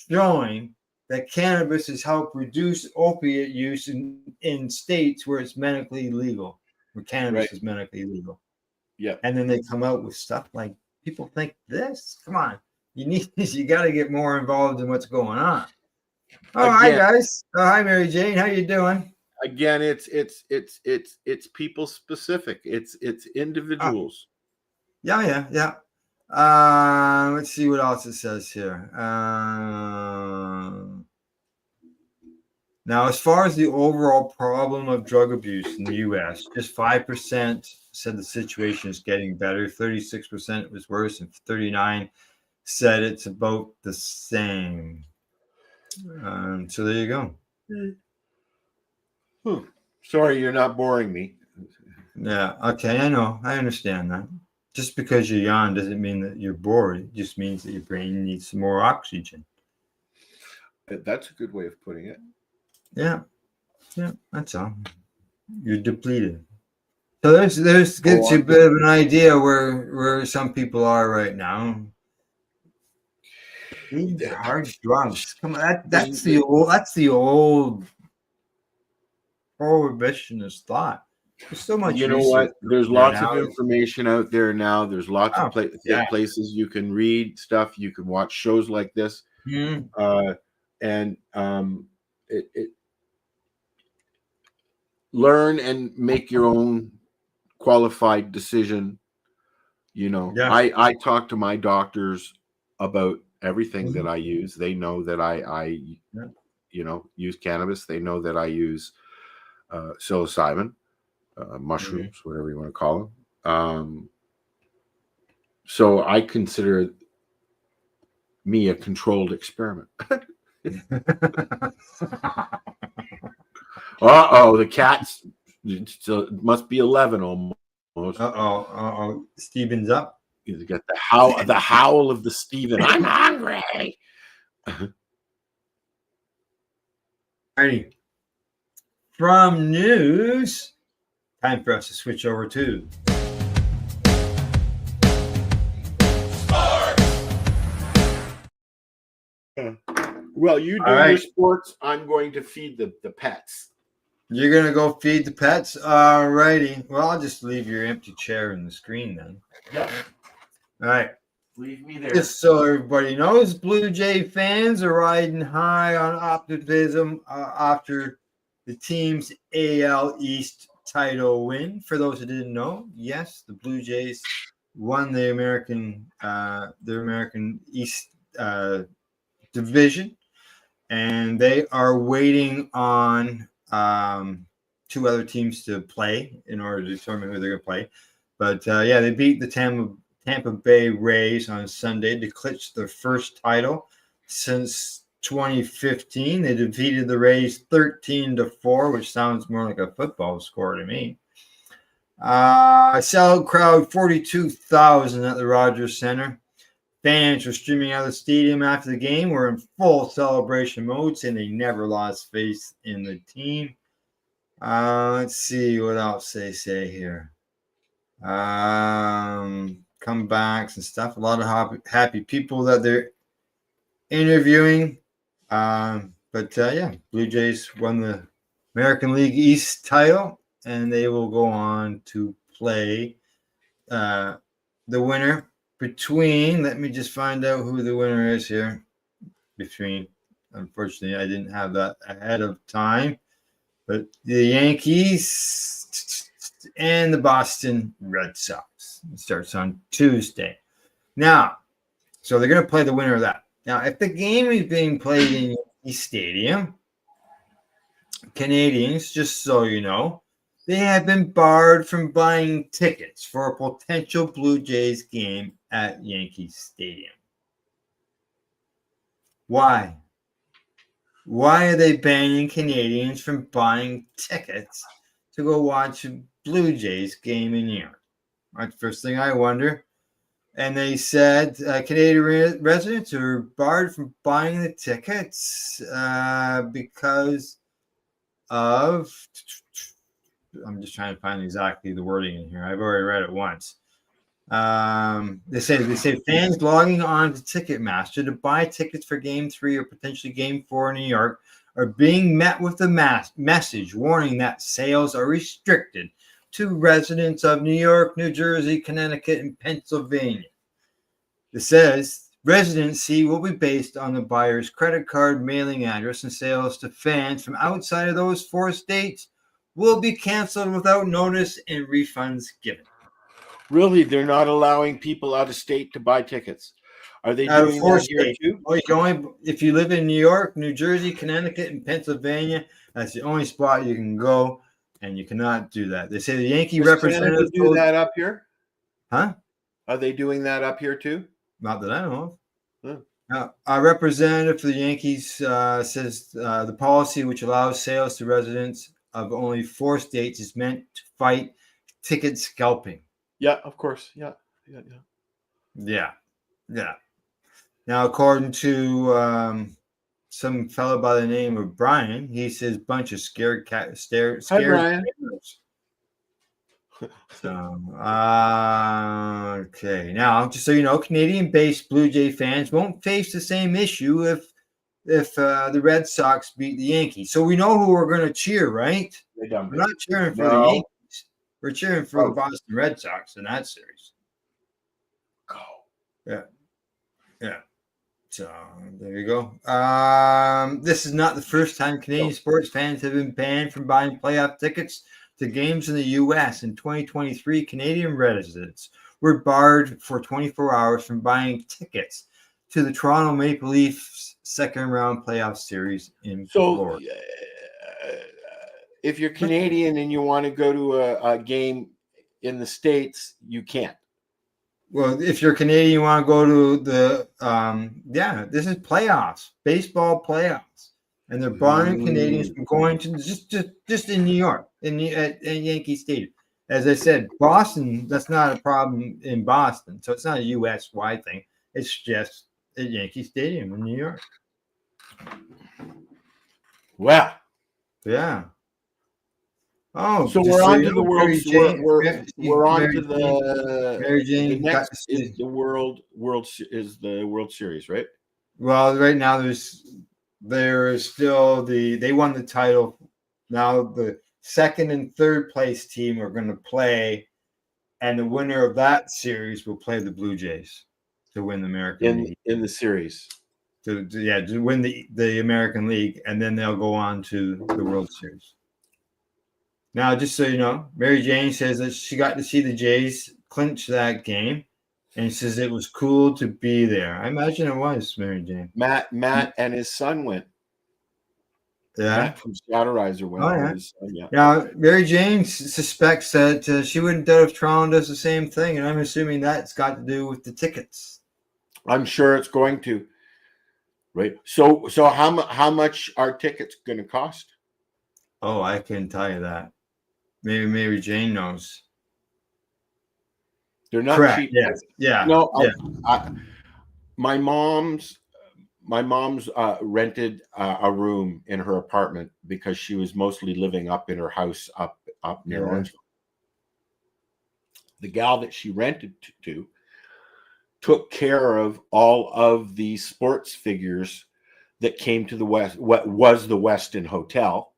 showing that cannabis has helped reduce opiate use in states where it's medically legal, where cannabis is medically legal. Yeah. And then they come out with stuff like, people think this? Come on. You got to get more involved in what's going on. Oh, hi guys. Oh, hi Mary Jane. How you doing? Again, it's people specific. It's individuals. Yeah. Let's see what else it says here. Now, as far as the overall problem of drug abuse in the U.S., just 5% said the situation is getting better. 36% was worse, and 39% said it's about the same. So there you go. Sorry, you're not boring me. Yeah. Okay. I know. I understand that. Just because you yawn doesn't mean that you're bored. It just means that your brain needs some more oxygen. That's a good way of putting it. Yeah. That's all. You're depleted. So there's gets you a bit of an idea where some people are right now. These are hard drugs. Come on, that's the old prohibitionist thought. There's so much. You know what? There's lots of information out there now. There's lots of places you can read stuff. You can watch shows like this, and learn and make your own qualified decision. You know, I talk to my doctors about everything that I use. They know that I use cannabis. They know that I use psilocybin. Mushrooms, whatever you want to call them. So I consider me a controlled experiment. The cat's must be 11 almost. Steven's up. He's got the howl of the Steven. I'm hungry. Alrighty. From news, time for us to switch over to Well, you do All your right. sports. I'm going to feed the pets. You're gonna go feed the pets. Alrighty. Well, I'll just leave your empty chair in the screen then. Yep. All right. Leave me there. Just so everybody knows, Blue Jay fans are riding high on optimism after the team's AL East title win. For those who didn't know, yes, the Blue Jays won the American East division, and they are waiting on two other teams to play in order to determine who they're going to play. But yeah, they beat the Tampa Bay Rays on Sunday to clinch their first title since 2015. They defeated the Rays 13-4, which sounds more like a football score to me. A sellout crowd, 42,000 at the Rogers Center. Fans were streaming out of the stadium after the game, were in full celebration mode, saying they never lost faith in the team. Let's see what else they say here. Comebacks and stuff. A lot of happy people that they're interviewing. But yeah, Blue Jays won the American League East title, and they will go on to play the winner between. Let me just find out who the winner is here. Unfortunately, I didn't have that ahead of time. But the Yankees and the Boston Red Sox. It starts on Tuesday. Now, so they're going to play the winner of that. Now, if the game is being played in Yankee Stadium, Canadians, just so you know, they have been barred from buying tickets for a potential Blue Jays game at Yankee Stadium. Why? Why are they banning Canadians from buying tickets to go watch a Blue Jays game in New York? That's the first thing I wonder. And they said Canadian residents are barred from buying the tickets because of. I'm just trying to find exactly the wording in here. I've already read it once. They say fans logging on to Ticketmaster to buy tickets for Game 3 or potentially Game 4 in New York are being met with a message warning that sales are restricted to residents of New York, New Jersey, Connecticut, and Pennsylvania. It says residency will be based on the buyer's credit card mailing address, and sales to fans from outside of those 4 states will be canceled without notice and refunds given. Really, they're not allowing people out of state to buy tickets. Are they doing that here too? Oh, you can only, if you live in New York, New Jersey, Connecticut, and Pennsylvania, that's the only spot you can go, and you cannot do that. They say the Yankee representative do that up here. Huh? Are they doing that up here too? Not that I know of. Huh. A representative for the Yankees says the policy, which allows sales to residents of only 4 states, is meant to fight ticket scalping. Yeah, of course. Yeah. Now, according to some fellow by the name of Brian, he says bunch of scared. Hi, Brian. So, okay. Now, just so you know, Canadian-based Blue Jay fans won't face the same issue if the Red Sox beat the Yankees. So we know who we're going to cheer, right? We're not cheering for the Yankees. We're cheering for the Boston Red Sox in that series. Go. Yeah. So there you go. This is not the first time Canadian sports fans have been banned from buying playoff tickets to games in the U.S. In 2023, Canadian residents were barred for 24 hours from buying tickets to the Toronto Maple Leafs second-round playoff series in Florida. If you're Canadian and you want to go to a game in the States, you can't. Well, if you're Canadian, you want to go to the this is playoffs, baseball playoffs, and they're barring Canadians from going to just in New York, at Yankee Stadium. As I said, Boston, that's not a problem in Boston, so it's not a U.S.-wide thing. It's just at Yankee Stadium in New York. Well, Yeah. Oh, So just we're so on you to the know, world. Mary Jane, We're on Mary to Jane, the Mary Jane got next to is see. the World Series, right? Well, right now there is still they won the title. Now the second and third place team are going to play, and the winner of that series will play the Blue Jays to win the American League. In the series. To win the American League, and then they'll go on to the World Series. Now, just so you know, Mary Jane says that she got to see the Jays clinch that game, and says it was cool to be there. I imagine it was, Mary Jane. Matt and his son went. Yeah. Matt from Scatterizer went with his son. Yeah. Now, Mary Jane suspects that she wouldn't doubt if Toronto does the same thing, and I'm assuming that's got to do with the tickets. I'm sure it's going to. Right. So how much are tickets going to cost? Oh, I couldn't tell you that. Maybe Mary Jane knows. They're not Correct. cheap. Yeah. Yeah. No. Yeah. My mom's rented a room in her apartment because she was mostly living up in her house up near Orangeville. The gal that she rented to took care of all of the sports figures that came to the West, what was the Westin Hotel.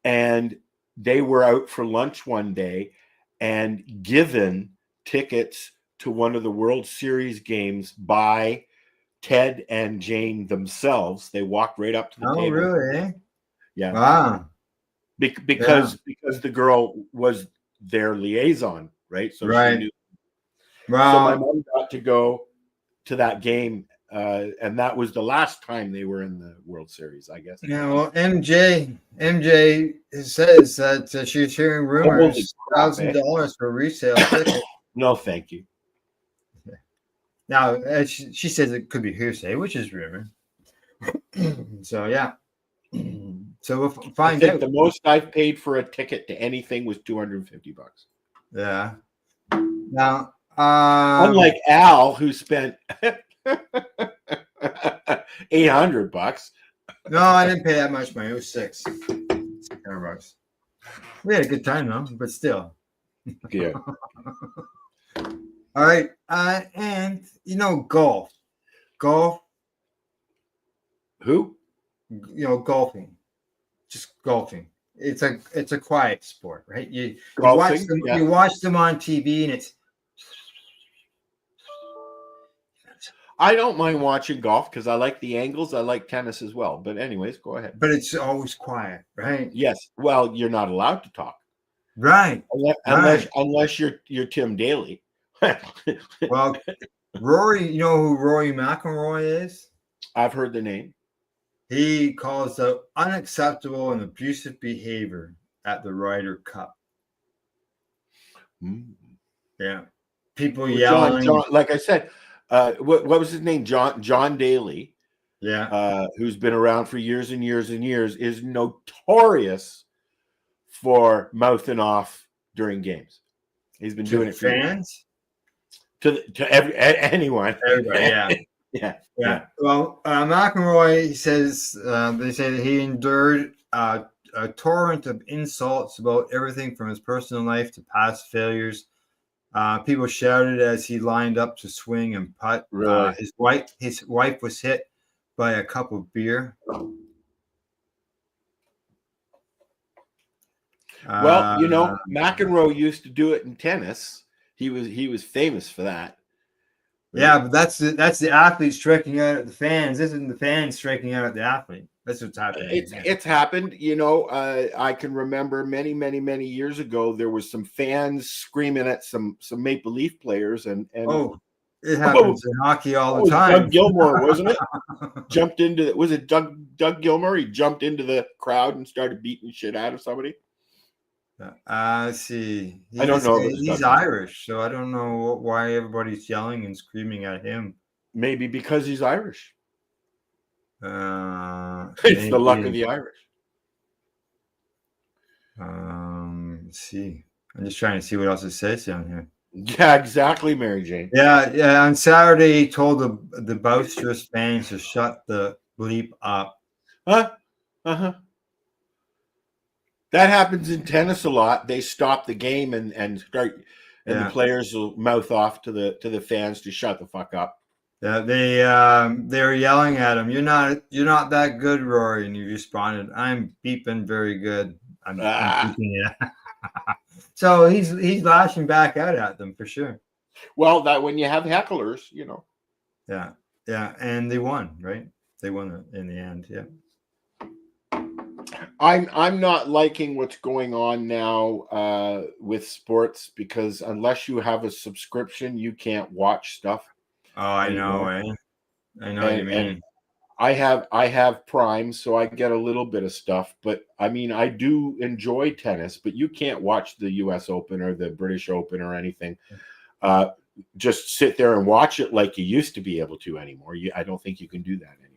And they were out for lunch one day and given tickets to one of the World Series games by Ted and Jane themselves. They walked right up to the table. Oh, really? Eh? Yeah. Wow. Because the girl was their liaison, right? So she knew. Wow. So my mom got to go to that game, and that was the last time they were in the World Series, I guess. Yeah. Well, MJ says that she's hearing rumors $1,000 for resale tickets. No, thank you. Now, she says it could be hearsay, which is rumor. So, yeah. So we'll find out. The most I've paid for a ticket to anything was $250. Yeah. Now, unlike Al, who spent $800. No, I didn't pay that much money. It was $600. We had a good time though, but still. Yeah. All right. And golf. Who? Golfing. Just golfing. It's a quiet sport, right? You watch them on TV, and it's. I don't mind watching golf because I like the angles. I like tennis as well. But anyways, go ahead. But it's always quiet, right? Yes. Well, you're not allowed to talk. Right. Unless you're Tim Daly. Well, Rory, you know who Rory McIlroy is? I've heard the name. He calls out unacceptable and abusive behavior at the Ryder Cup. Yeah. People yelling. John, like I said, what was his name? John Daly. Yeah. Who's been around for years and years and years, is notorious for mouthing off during games. He's been doing it for fans. Anyone. Everybody, yeah. Well, McIlroy, he says they say that he endured a torrent of insults about everything from his personal life to past failures. People shouted as he lined up to swing and putt. Really? His wife was hit by a cup of beer. Well, McEnroe used to do it in tennis. He was famous for that. Yeah, but that's the athlete striking out at the fans. This isn't the fans striking out at the athlete. That's what's happening. It's happened. I can remember many, many, many years ago there was some fans screaming at some Maple Leaf players, and it happens in hockey all the time. Doug Gilmore, wasn't it? Jumped into was it Doug Gilmore? He jumped into the crowd and started beating shit out of somebody. Let's see. I don't know. He's Irish, so I don't know why everybody's yelling and screaming at him. Maybe because he's Irish. It's the luck of the Irish. Let's see. I'm just trying to see what else it says down here. Yeah, exactly, Mary Jane. Yeah. On Saturday, he told the boisterous fans to shut the bleep up. Huh? Uh-huh. That happens in tennis a lot. They stop the game and start, and the players will mouth off to the fans to shut the fuck up. Yeah, they're yelling at him. You're not that good, Rory, and he responded, "I'm beeping very good. I'm beeping it." So he's lashing back out at them for sure. Well, that when you have hecklers, you know. Yeah, and they won, right? They won in the end. Yeah. I'm not liking what's going on now with sports, because unless you have a subscription, you can't watch stuff. Oh, I know, I know what you mean. I have Prime, so I get a little bit of stuff. But I mean, I do enjoy tennis, but you can't watch the U.S. Open or the British Open or anything. Just sit there and watch it like you used to be able to anymore. I don't think you can do that anymore.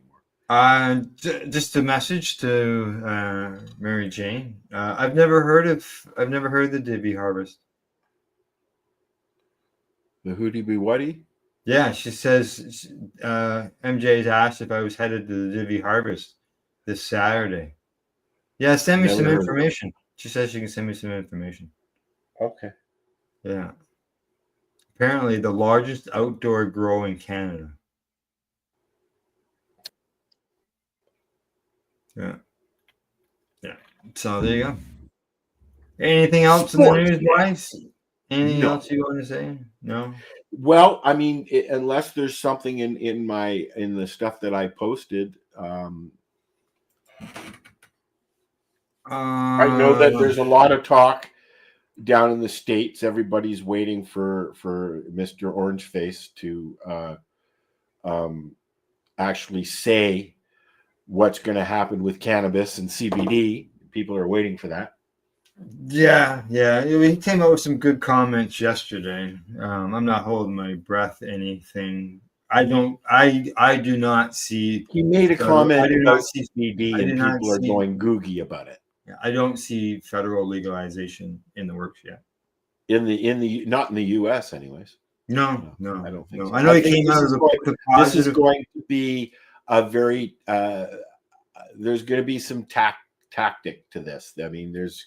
Just a message to Mary Jane. I've never heard the Divvy Harvest. The Hootie Be Whatty? Yeah, she says MJ's asked if I was headed to the Divvy Harvest this Saturday. Yeah, send me some information. She says she can send me some information. Okay. Yeah. Apparently the largest outdoor grow in Canada. Yeah. So there you go. Anything else in the news, wise? Anything else you want to say? No. Well, I mean, unless there's something in the stuff that I posted. I know that there's a lot of talk down in the States. Everybody's waiting for Mr. Orangeface to actually say what's going to happen with cannabis and CBD. People are waiting for that. Yeah. He came out with some good comments yesterday. I'm not holding my breath. Anything. I do not see. He made a comment about CBD, and people are going googie about it. I don't see federal legalization in the works yet. In the not in the U.S. anyways. No, I don't think so. I know he came out as a this is going to be a very. There's going to be some tactic to this. I mean, there's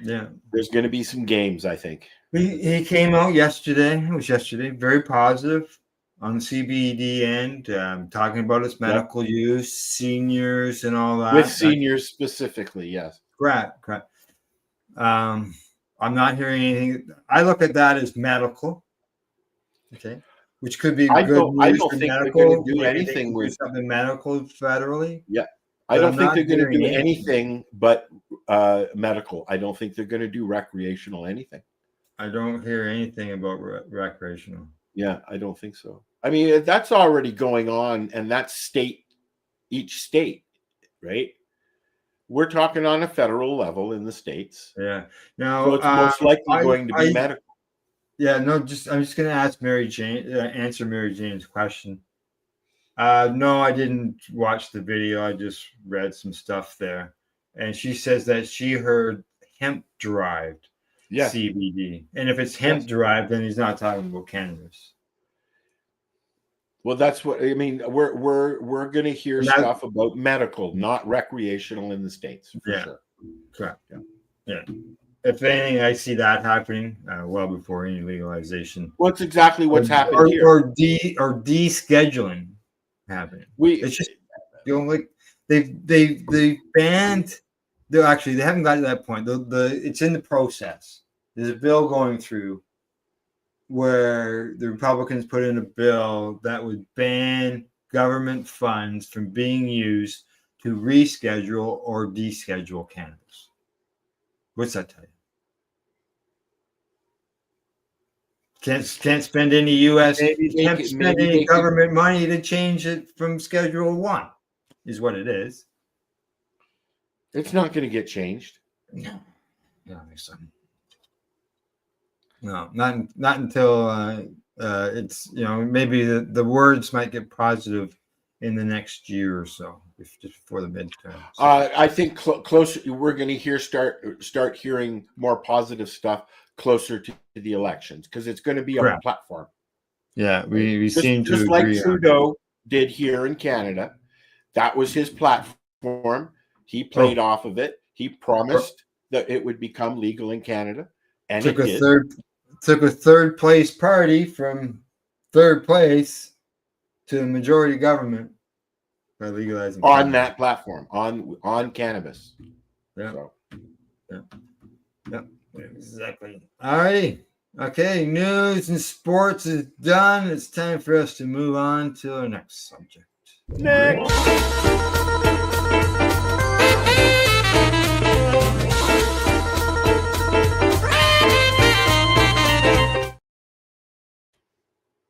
going to be some games, I think. He came out yesterday. It was yesterday. Very positive on the CBD end, talking about its medical use, seniors, and all that. With seniors specifically, yes. Correct. I'm not hearing anything. I look at that as medical. Okay. Which could be good news. I don't think they're going to do anything with something medical federally. Yeah. I don't think they're going to do anything but medical. I don't think they're going to do recreational anything. I don't hear anything about recreational. Yeah, I don't think so. I mean, that's already going on, and that's each state, right? We're talking on a federal level in the states. Yeah. Now, so it's most likely going to be medical. Yeah, no, I'm just going to ask Mary Jane, answer Mary Jane's question. No, I didn't watch the video. I just read some stuff there. And she says that she heard hemp-derived CBD. And if it's hemp-derived, then he's not talking about cannabis. Well, that's what I mean. We're going to hear stuff about medical, not recreational in the States, for sure. Correct. Yeah. If anything, I see that happening well before any legalization. Well, it's exactly what's happened here. Or descheduling happening. It's just like they banned. They haven't got to that point. It's in the process. There's a bill going through where the Republicans put in a bill that would ban government funds from being used to reschedule or deschedule cannabis. What's that tell you? Can't spend any U.S. Can't spend any government money to change it from Schedule 1, is what it is. It's not going to get changed. No, I think so. No, not until it's maybe the words might get positive in the next year or so, just before the midterm. I think closer. We're going to start hearing more positive stuff closer to the elections, because it's going to be a platform. Yeah, we seem to just agree like Trudeau did here in Canada. That was his platform. He played off of it. He promised that it would become legal in Canada, and took it a did. third place party from third place to the majority government by legalizing On cannabis. that platform, on cannabis. Yeah. So. Yep. Exactly. All right. Okay. News and sports is done. It's time for us to move on to our next subject. Next.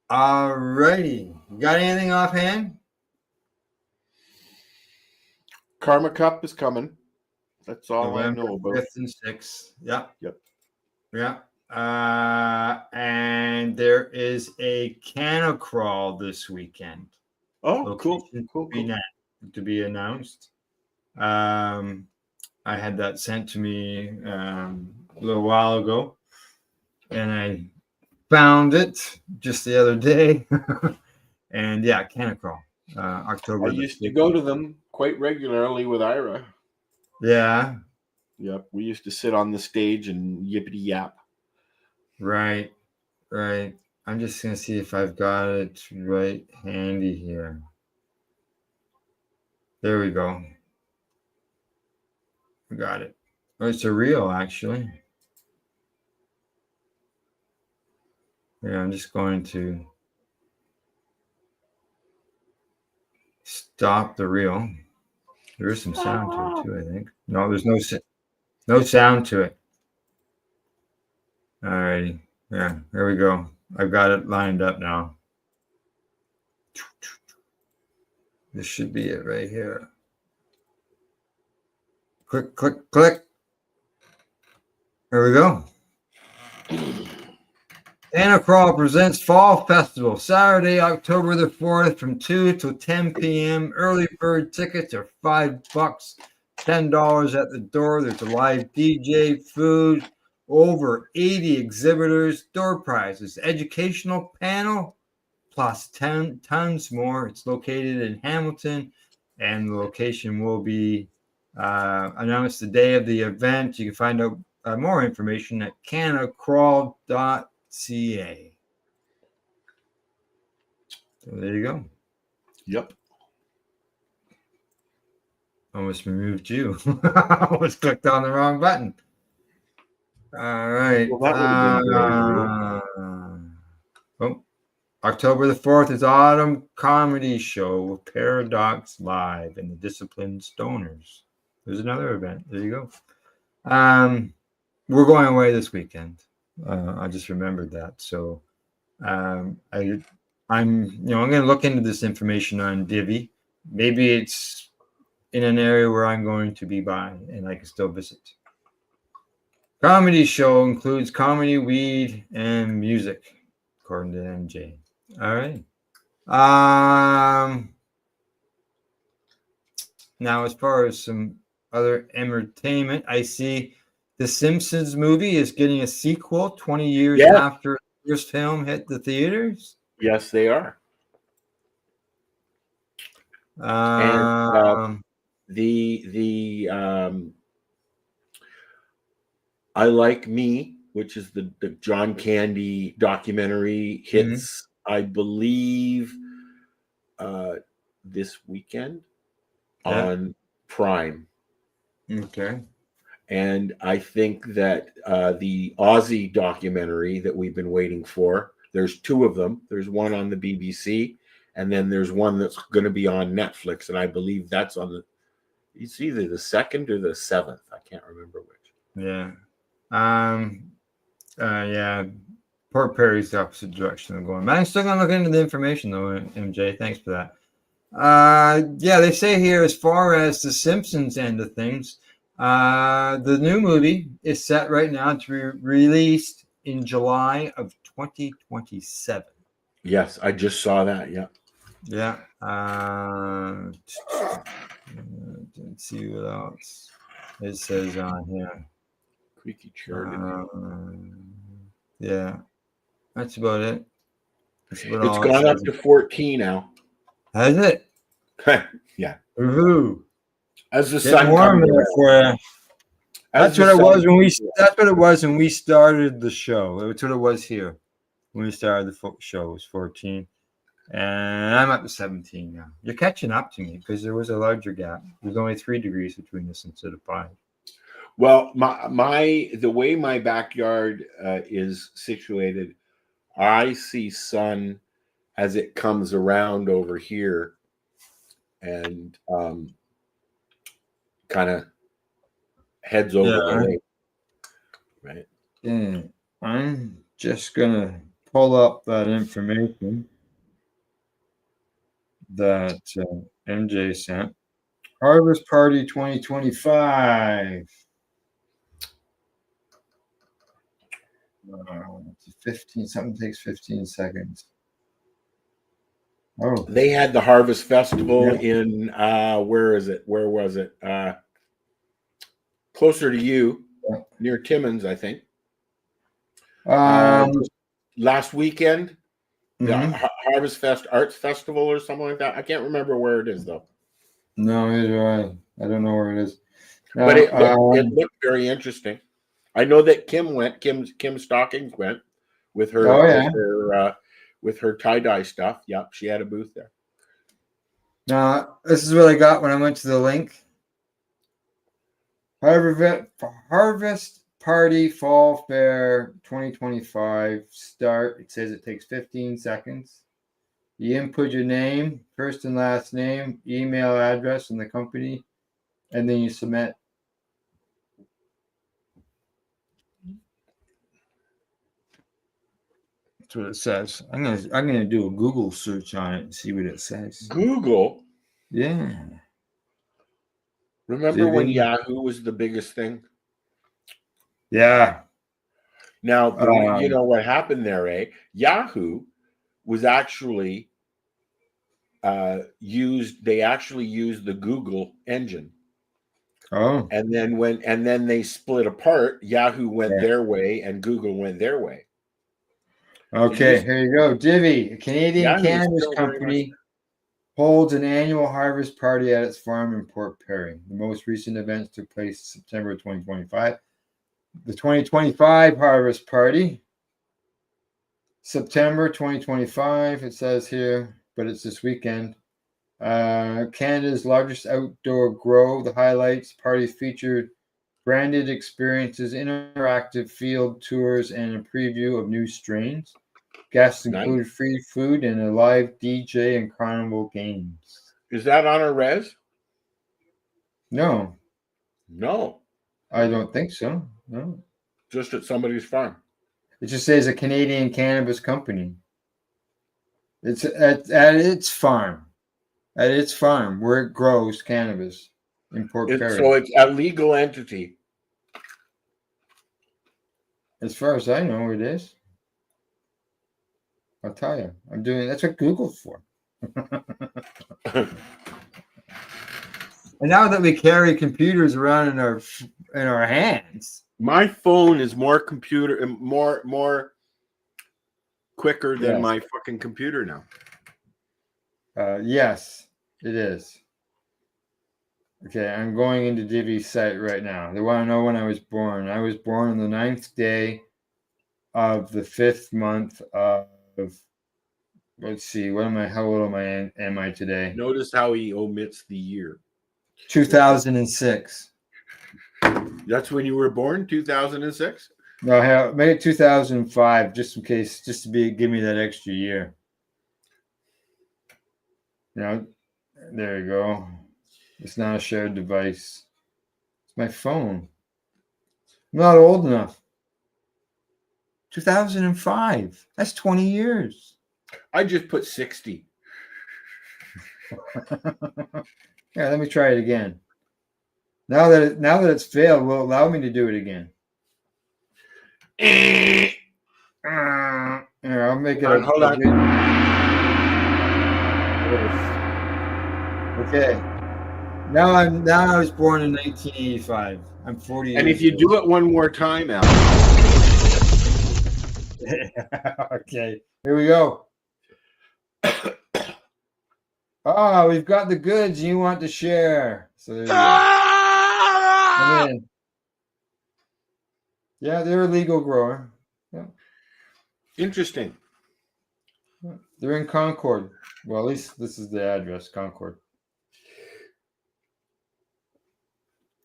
All righty. Got anything offhand? Karma Cup is coming. That's all November I know about. 5th and 6th. Yeah. Yep. Yeah. And there is a canna crawl this weekend. Oh, cool. To be announced. I had that sent to me a little while ago, and I found it just the other day. And yeah, canna crawl. October. I used to go to them quite regularly with Ira. Yeah. Yep. We used to sit on the stage and yippity yap. Right. I'm just gonna see if I've got it right handy here. There we go. I got it. Oh, it's a reel, actually. Yeah, I'm just going to stop the reel. There is some sound to it too, I think. No, there's no sound to it. All righty. Yeah, there we go. I've got it lined up now. This should be it right here. Click, click, click. There we go. Canna Crawl presents Fall Festival, Saturday, October the 4th from 2 to 10 p.m. Early bird tickets are $5, $10 at the door. There's a live DJ, food, over 80 exhibitors, door prizes, educational panel, plus 10 tons more. It's located in Hamilton, and the location will be announced the day of the event. You can find out more information at cannacrawl.ca. So there you go. Yep. Almost removed you. Almost clicked on the wrong button. All right. Well, that would have been very rude. October the 4th is Autumn Comedy Show with Paradox Live and the Disciplined Stoners. There's another event. There you go. We're going away this weekend. I just remembered that. So I'm going to look into this information on Divvy. Maybe it's in an area where I'm going to be by and I can still visit. Comedy show includes comedy, weed, and music, according to MJ. All right. Now, as far as some other entertainment, I see the Simpsons movie is getting a sequel 20 years after the first film hit the theaters. Yes, they are. And the I Like Me, which is the John Candy documentary, hits, I believe, this weekend on Prime. Okay. And I think that the Aussie documentary that we've been waiting for, there's two of them. There's one on the BBC, and then there's one that's going to be on Netflix. And I believe that's on it's either the 2nd or the 7th. I can't remember which. Yeah. Yeah. Port Perry's the opposite direction I'm going. I'm still going to look into the information, though, MJ. Thanks for that. Yeah, they say here, as far as the Simpsons end of things, the new movie is set right now to be released in July of 2027. Yes, I just saw that. Yeah. Yeah. Let's see what else it says on here. Creaky chair. Yeah. That's about it. It's gone up to 14 now. Has it? Yeah. Woohoo. As the sun comes for you. That's the what it sun- was when we. That's what it was when we started the show. That's what it was here when we started the show. It was 14, and I'm up to 17 now. You're catching up to me because there was a larger gap. There's only 3 degrees between us instead of 5. Well, the way my backyard is situated, I see sun as it comes around over here, and kind of heads over the lake. Right. Yeah, I'm just gonna pull up that information that MJ sent. Harvest Party 2025. 15. Something takes 15 seconds. Oh, They had the Harvest Festival yeah. in where is it? Where was it? Closer to you, near Timmins, I think. Last weekend, the Harvest Fest Arts Festival or something like that. I can't remember where it is though. No, neither do I. I don't know where it is. But it looked very interesting. I know that Kim went. Kim Stockings went with her. Oh, yeah. With her tie-dye stuff. Yep, she had a booth there. This is what I got when I went to the link. Harvest Party Fall Fair 2025 start. It says it takes 15 seconds. You input your name, first and last name, email address, and the company, and then you submit. That's what it says. I'm gonna do a Google search on it and see what it says. Google? Yeah. Remember when Yahoo was the biggest thing? Yeah. Now, you know what happened there, eh? Yahoo was actually they actually used the Google engine. Oh. And then they split apart. Yahoo went their way and Google went their way. Okay, here you go. Divvy, a Canadian cannabis company, holds an annual harvest party at its farm in Port Perry. The most recent events took place September 2025. The 2025 harvest party, September 2025, it says here, but it's this weekend. Canada's largest outdoor grow. The highlights parties featured branded experiences, interactive field tours, and a preview of new strains. Guests included free food and a live DJ and carnival games. Is that on a res? No. No. I don't think so. No. Just at somebody's farm. It just says a Canadian cannabis company. It's at its farm. At its farm where it grows cannabis in Port Perry. So it's a legal entity. As far as I know, it is. I'll tell you. That's what Google's for. And now that we carry computers around in our hands, my phone is more quicker than my fucking computer now. Yes, it is. Okay, I'm going into Divvy's site right now. They want to know when I was born. I was born on the 9th day of the 5th month of, let's see, how old am I today? Notice how he omits the year. 2006. That's when you were born, 2006? No, make it 2005, just in case, give me that extra year. There you go. It's not a shared device. It's my phone. I'm not old enough. 2005. That's 20 years. I just put 60. Yeah, let me try it again. Now that it's failed, will allow me to do it again. Here, I'll make it. Hold on. Okay. Now I was born in 1985. I'm 40 years And if you do it one more time, Al. Okay, here we go. We've got the goods you want to share. So there you go. Come in. Yeah, they're a legal grower. Yeah. Interesting. They're in Concord. Well, at least this is the address, Concord.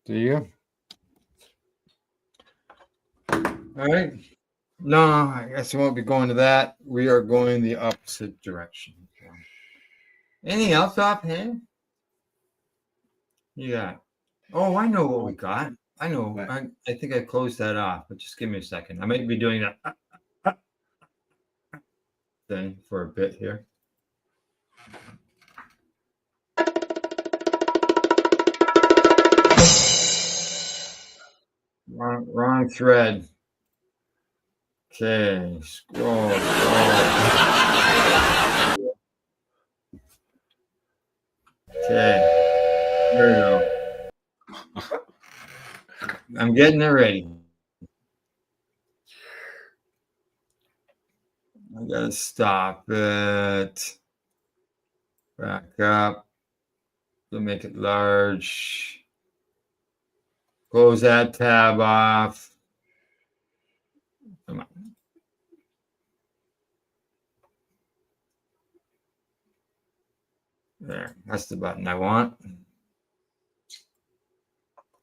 Do you? All right. No, I guess we won't be going to that. We are going the opposite direction. Anything else offhand? Yeah. Oh, I know what we got. I know. What? I think I closed that off, but just give me a second. I might be doing that thing for a bit here. Wrong thread. Okay, scroll. Okay, there we go. I'm getting it ready. I gotta stop it. Back up. To make it large. Close that tab off. Come on. There, that's the button I want.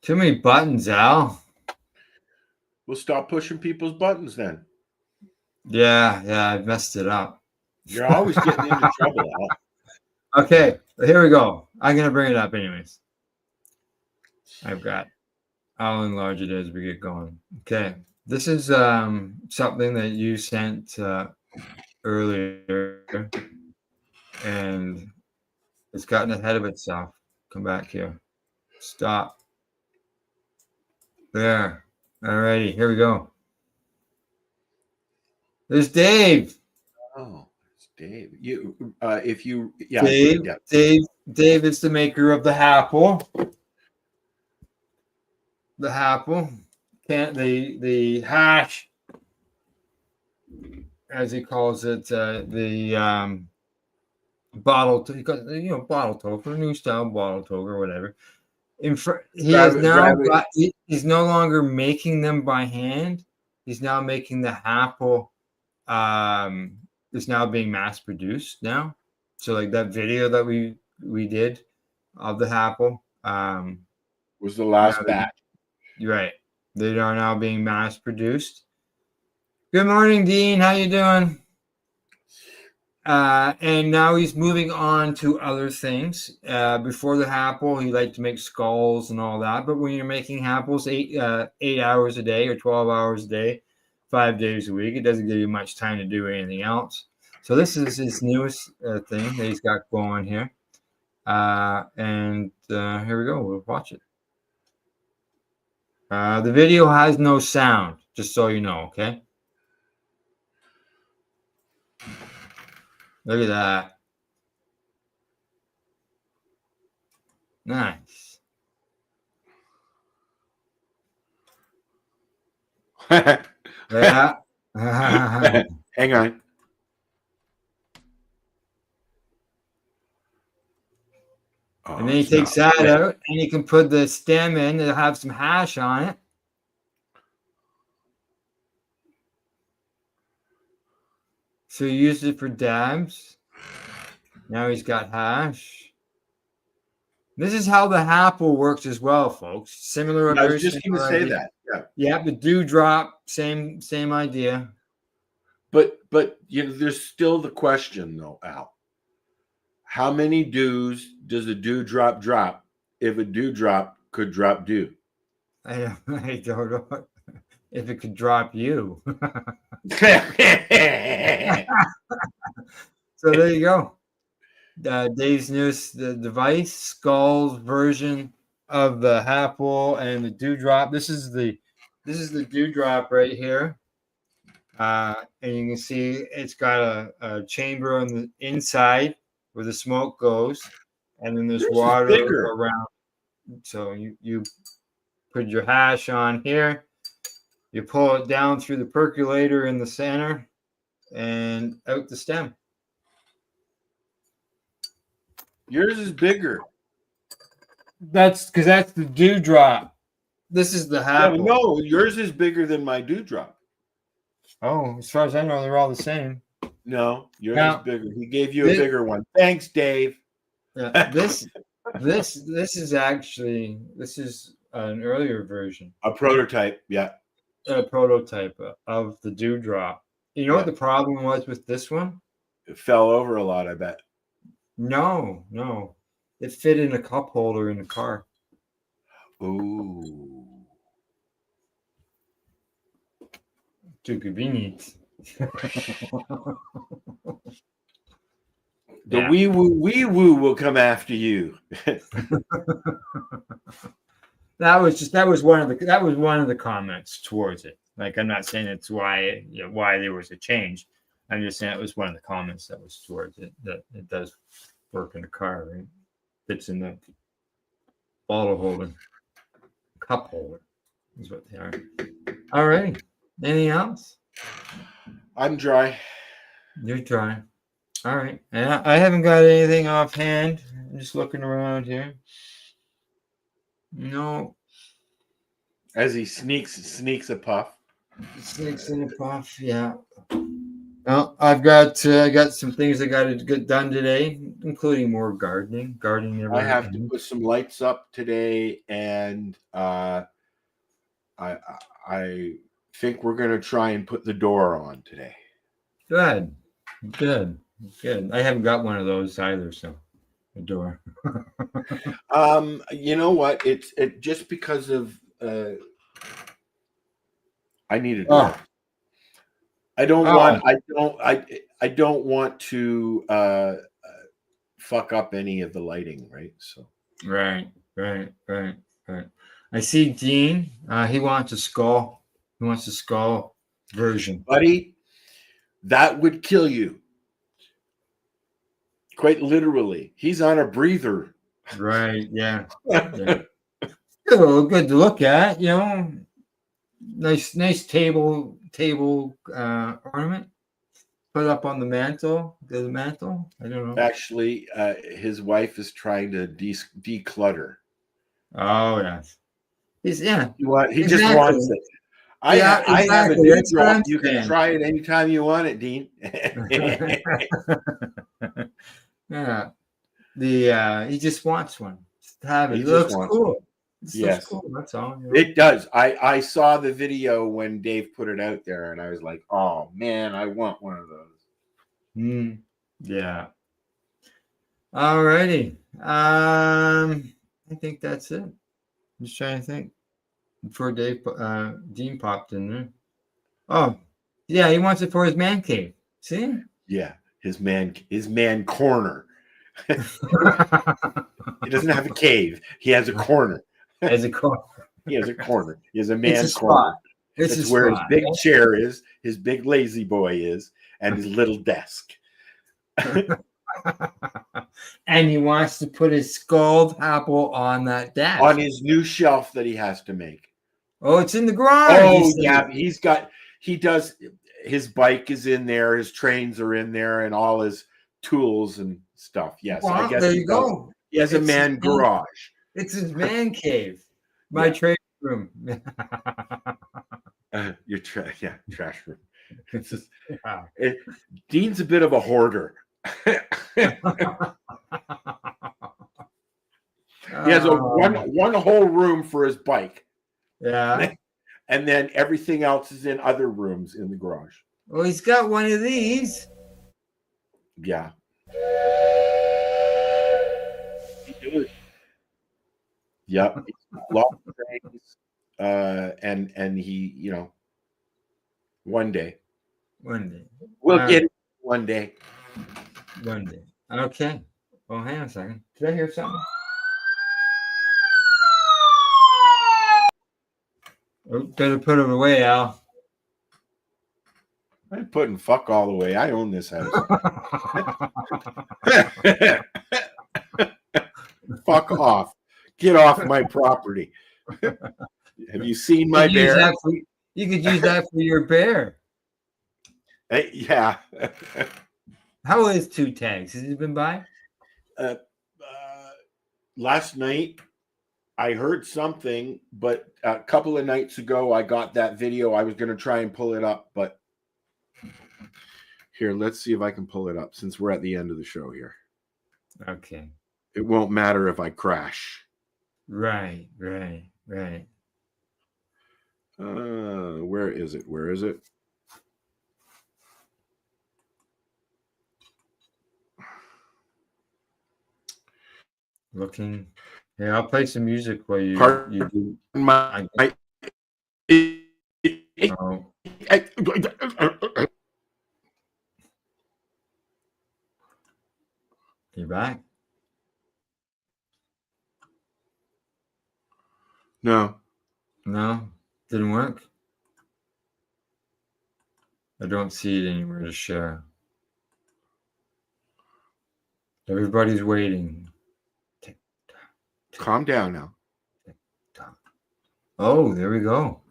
Too many buttons, Al. We'll stop pushing people's buttons then. Yeah, I messed it up. You're always getting into trouble, Al. Okay, here we go. I'm gonna bring it up anyways. I'll enlarge it as we get going. Okay, this is something that you sent earlier, and it's gotten ahead of itself. Come back here. Stop. There. Alrighty, here we go. There's Dave. Oh, it's Dave. Dave is the maker of the Happle. The Happle. The hash, as he calls it, the bottle toker, new style bottle toker, whatever. He's no longer making them by hand. He's now making the Happle. Is now being mass produced now. So like that video that we did of the Happle was the last batch. Right. They are now being mass produced. Good morning, Dean. How you doing? And now he's moving on to other things. Before the Happle, he liked to make skulls and all that. But when you're making Happles 8 hours a day or 12 hours a day, 5 days a week, it doesn't give you much time to do anything else. So this is his newest thing that he's got going here. And here we go. We'll watch it. The video has no sound, just so you know, okay? Look at that. Nice. Yeah. Hang on. And then he takes that out, and you can put the stem in. It'll have some hash on it. So he used it for dabs. Now he's got hash. This is how the Happle works as well, folks. Similar. I was just going to say that. Yeah, the dewdrop, same idea. But there's still the question though, Al. How many dews does a dewdrop drop if a dewdrop could drop dew? I don't know if it could drop you. So there you go. Dave's newest device, Skull's version of the Happle and the dewdrop. This is the dewdrop right here. And you can see it's got a chamber on the inside where the smoke goes, and then there's water around. So you put your hash on here, you pull it down through the percolator in the center, and out the stem. Yours is bigger. That's because that's the dewdrop. This is the No, Apple. no, yours is bigger than my dewdrop. Oh, as far as I know, they're all the same. No, yours Now, is bigger. He gave you a this- bigger one. Thanks, Dave. Yeah, this is actually an earlier version, A prototype. Yeah. a prototype of the dewdrop. You know what Yeah. the problem was with this one? It fell over a lot, I bet. No, it fit in a cup holder in the car. Ooh. Too convenient. The Yeah. wee woo will come after you. That was one of the comments towards it. Like, I'm not saying it's why there was a change. I'm just saying it was one of the comments that was towards it, that it does work in a car, right? Fits in the bottle holder, cup holder is what they are. All right. Anything else? I'm dry. You're trying. All right. And I haven't got anything offhand. I'm just looking around here. No. As he sneaks a puff. Snakes in a puff. Yeah. Well, I got some things I got to get done today, including more gardening. I have to put some lights up today, and I think we're gonna try and put the door on today. Good. I haven't got one of those either, so a door. You know what? It just because of I need a door. I don't want to fuck up any of the lighting, right? So Right. I see Dean. He wants a skull. He wants a skull version. buddy, that would kill you. Quite literally. He's on a breather. Right. Yeah. Good to look at. Nice table ornament. Put up on the mantle. The mantle. I don't know. Actually, his wife is trying to declutter. Oh yes. He just wants it. I have a new drop. You can try it anytime you want it, Dean. Yeah. He just wants one. Just have it. He It just looks wants cool. Yes. Cool. That's all. It does. I saw the video when Dave put it out there, and I was like, "Oh man, I want one of those." Yeah. All righty. I think that's it. Just trying to think. Before Dean popped in there. Oh, yeah, he wants it for his man cave. See? Yeah, his man corner. He doesn't have a cave. He has a corner. As a corner. He has a corner. He has a man It's a corner. spot. It's It's a where spot. his big chair is, his big lazy boy is, and his little desk. And he wants to put his scald apple on that desk. On his new shelf that he has to make. Oh, it's in the garage. Oh, yeah. He does. His bike is in there. His trains are in there, and all his tools and stuff. Yes, Well, I guess there you go. He has a man garage. It's his man cave. My trade room. Your trash room. It's just, Wow. Dean's a bit of a hoarder. He has one whole room for his bike. Yeah. And then everything else is in other rooms in the garage. Well, he's got one of these. Yeah. Yep. Lots of things. And he, one day. We'll get it one day. One day. Okay. Well, hang on a second. Did I hear something? Oh, better put it away, Al. I'm putting fuck all the way. I own this house. Fuck off. Get off my property. Have you seen my bear? You could use that for your bear. Yeah. How is two tags? Has he been by? Last night, I heard something, but a couple of nights ago, I got that video. I was going to try and pull it up, but here, let's see if I can pull it up since we're at the end of the show here. Okay. It won't matter if I crash. Right. Where is it? Looking. Yeah, I'll play some music while you do. My, Oh. You back? No. Didn't work. I don't see it anywhere to share. Everybody's waiting. Calm down now. Oh, there we go.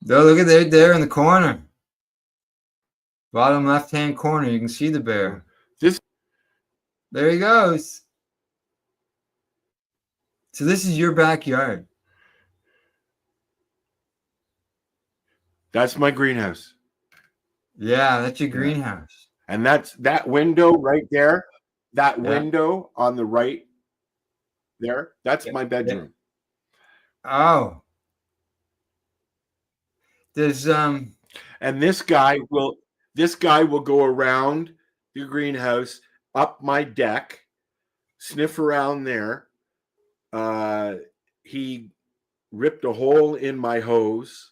Oh, look at it there in the corner. Bottom left-hand corner, you can see the bear. There he goes. So this is your backyard. That's my greenhouse. Yeah, that's your greenhouse. And that's that window right there. That window on the right there. That's my bedroom. Oh. There's and this guy will go around the greenhouse, up my deck, sniff around there. He ripped a hole in my hose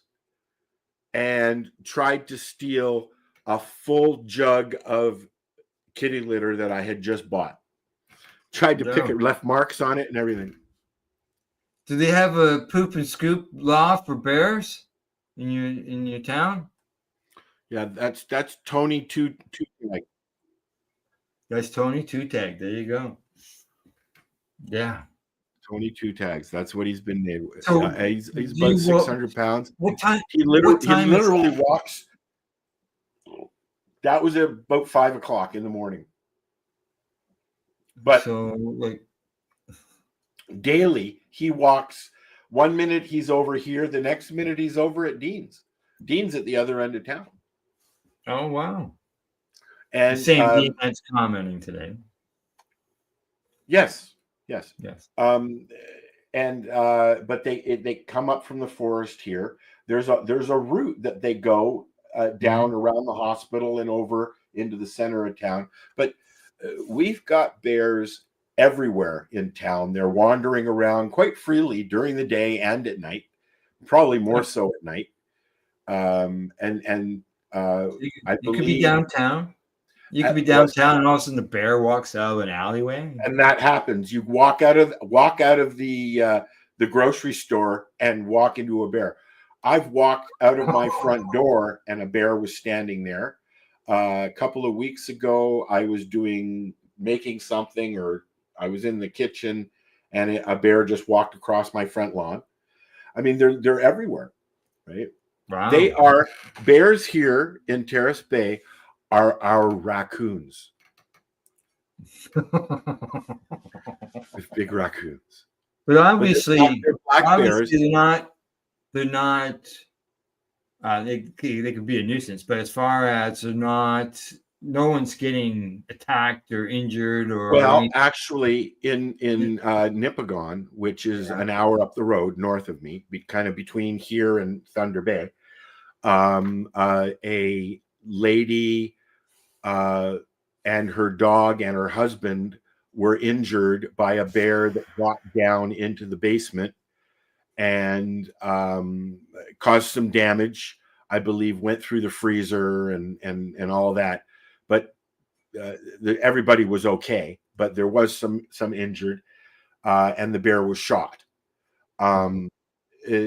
and tried to steal a full jug of kitty litter that I had just bought. Tried to pick it, left marks on it and everything. Do they have a poop and scoop law for bears in your town? Yeah, that's Tony Two Tag. That's Tony Two Tag. There you go. Yeah. Tony Two Tags. That's what he's been named. So he's about 600 pounds. What time? He literally walks. That was about 5 o'clock in the morning. But daily he walks. 1 minute he's over here, the next minute he's over at Dean's. Dean's at the other end of town. Oh wow! And the same Dean that's commenting today. Yes. But they come up from the forest here. There's a route that they go down around the hospital and over into the center of town. But we've got bears everywhere in town. They're wandering around quite freely during the day and at night, probably more so at night. I believe you could be downtown. You could be downtown, and all of a sudden the bear walks out of an alleyway, and that happens. You walk out of the grocery store and walk into a bear. I've walked out of my front door, and a bear was standing there. A couple of weeks ago, I was making something, or I was in the kitchen, and a bear just walked across my front lawn. I mean, they're everywhere, right? Wow. They are bears here in Terrace Bay. Are our raccoons. With big raccoons. But obviously, they're black bears. They're not they could be a nuisance, but as far as no one's getting attacked or injured or actually in Nipigon, which is an hour up the road north of me, kind of between here and Thunder Bay, a lady and her dog and her husband were injured by a bear that got down into the basement and caused some damage. I believe went through the freezer and all that, but everybody was okay. But there was some injured, and the bear was shot.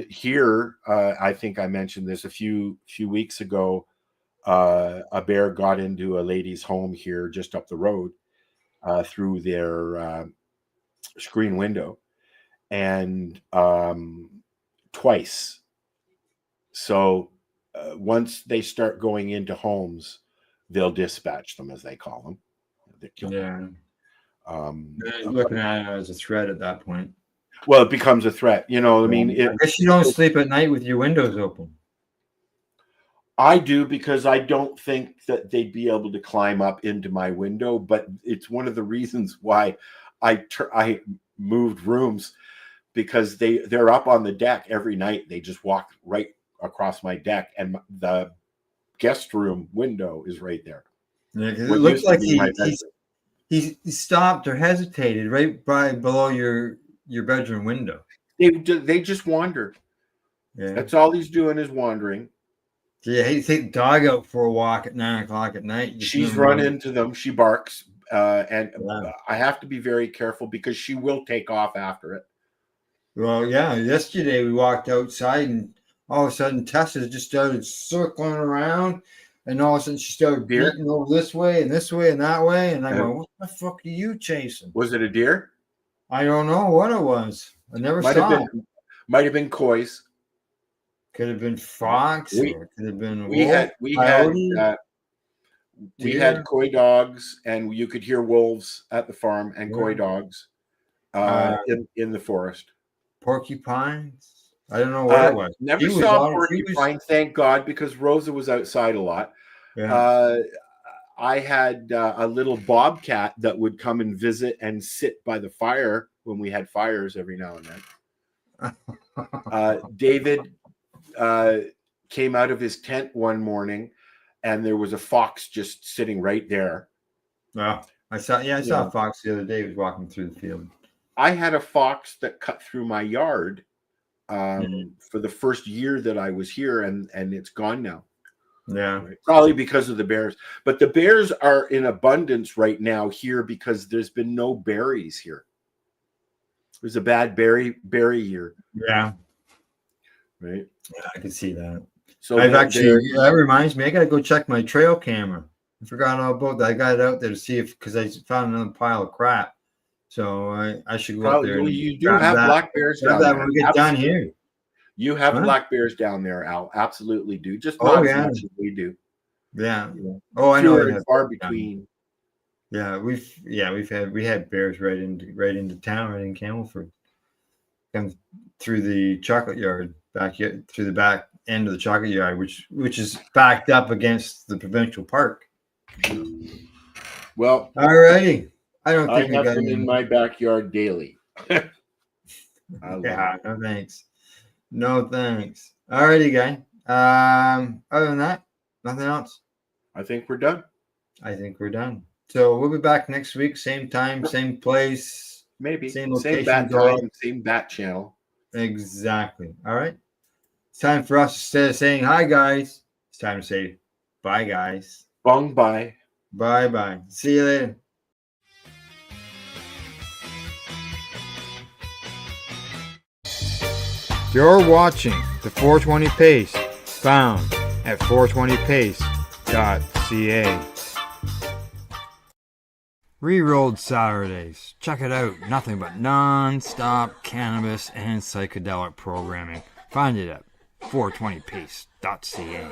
Here, I think I mentioned this a few weeks ago. A bear got into a lady's home here just up the road through their screen window, and twice. So once they start going into homes, they'll dispatch them, as they call them. They kill them. Looking at it as a threat at that point. Well, it becomes a threat. I mean, I guess you don't sleep at night with your windows open. I do, because I don't think that they'd be able to climb up into my window, but it's one of the reasons why I moved rooms, because they're up on the deck every night. They just walk right across my deck, and the guest room window is right there. Yeah, 'cause it looks like he stopped or hesitated right below your bedroom window. They just wander. Yeah, That's all he's doing is wandering. yeah. He take the dog out for a walk at 9 o'clock at night. She's run into them. She barks, and Yeah. I have to be very careful because she will take off after it. Well, yeah. Yesterday we walked outside, and all of a sudden Tessa just started circling around, and all of a sudden she started Deer? beating over this way and that way, and I go, "What the fuck are you chasing?" Was it a deer? I don't know what it was. I never saw it. Might have been coys. Could have been fox, We- or could have been We wolf, coyote, we deer. had coy dogs, and you could hear wolves at the farm and coy Yeah. dogs in the forest. porcupines. I don't know what it was. Never She was saw on- she was- porcupine, thank God, because Rosa was outside a lot. Yeah. I had a little bobcat that would come and visit and sit by the fire when we had fires every now and then. David came out of his tent one morning, and there was a fox just sitting right there. Well, I saw a fox the other day. He was walking through the field. I had a fox that cut through my yard for the first year that I was here, and it's gone now. Yeah. Probably because of the bears. But the bears are in abundance right now here because there's been no berries here. It was a bad berry year. Yeah. Right. Yeah, I can see that. So that reminds me, I gotta go check my trail camera. I forgot all about that. I got it out there to see because I found another pile of crap. So I should go up there. You do have black bears down there. When we get done here. You have black bears down there, Al. Absolutely do. Just Oh, not yeah. as much as we do. Yeah. You Oh, I know. fewer and far between. Yeah, we had bears right into town, right in Campbellford. Come through the chocolate yard through the back end of the chocolate yard, which is backed up against the provincial park. Well, all righty. I don't I think have we got them in my backyard daily. Yeah, no thanks. No thanks. All righty, guy. Other than that, nothing else. I think we're done. I think we're done. So we'll be back next week, same time, same place. Maybe same same location. bat time, same bat channel. Exactly. All right. It's time for us, instead of saying hi, guys, it's time to say bye, guys. Bong bye. Bye. See you later. You're watching the 420 Pace, found at 420pace.ca. Rerolled Saturdays. Check it out. Nothing but non-stop cannabis and psychedelic programming. Find it at 420pace.ca.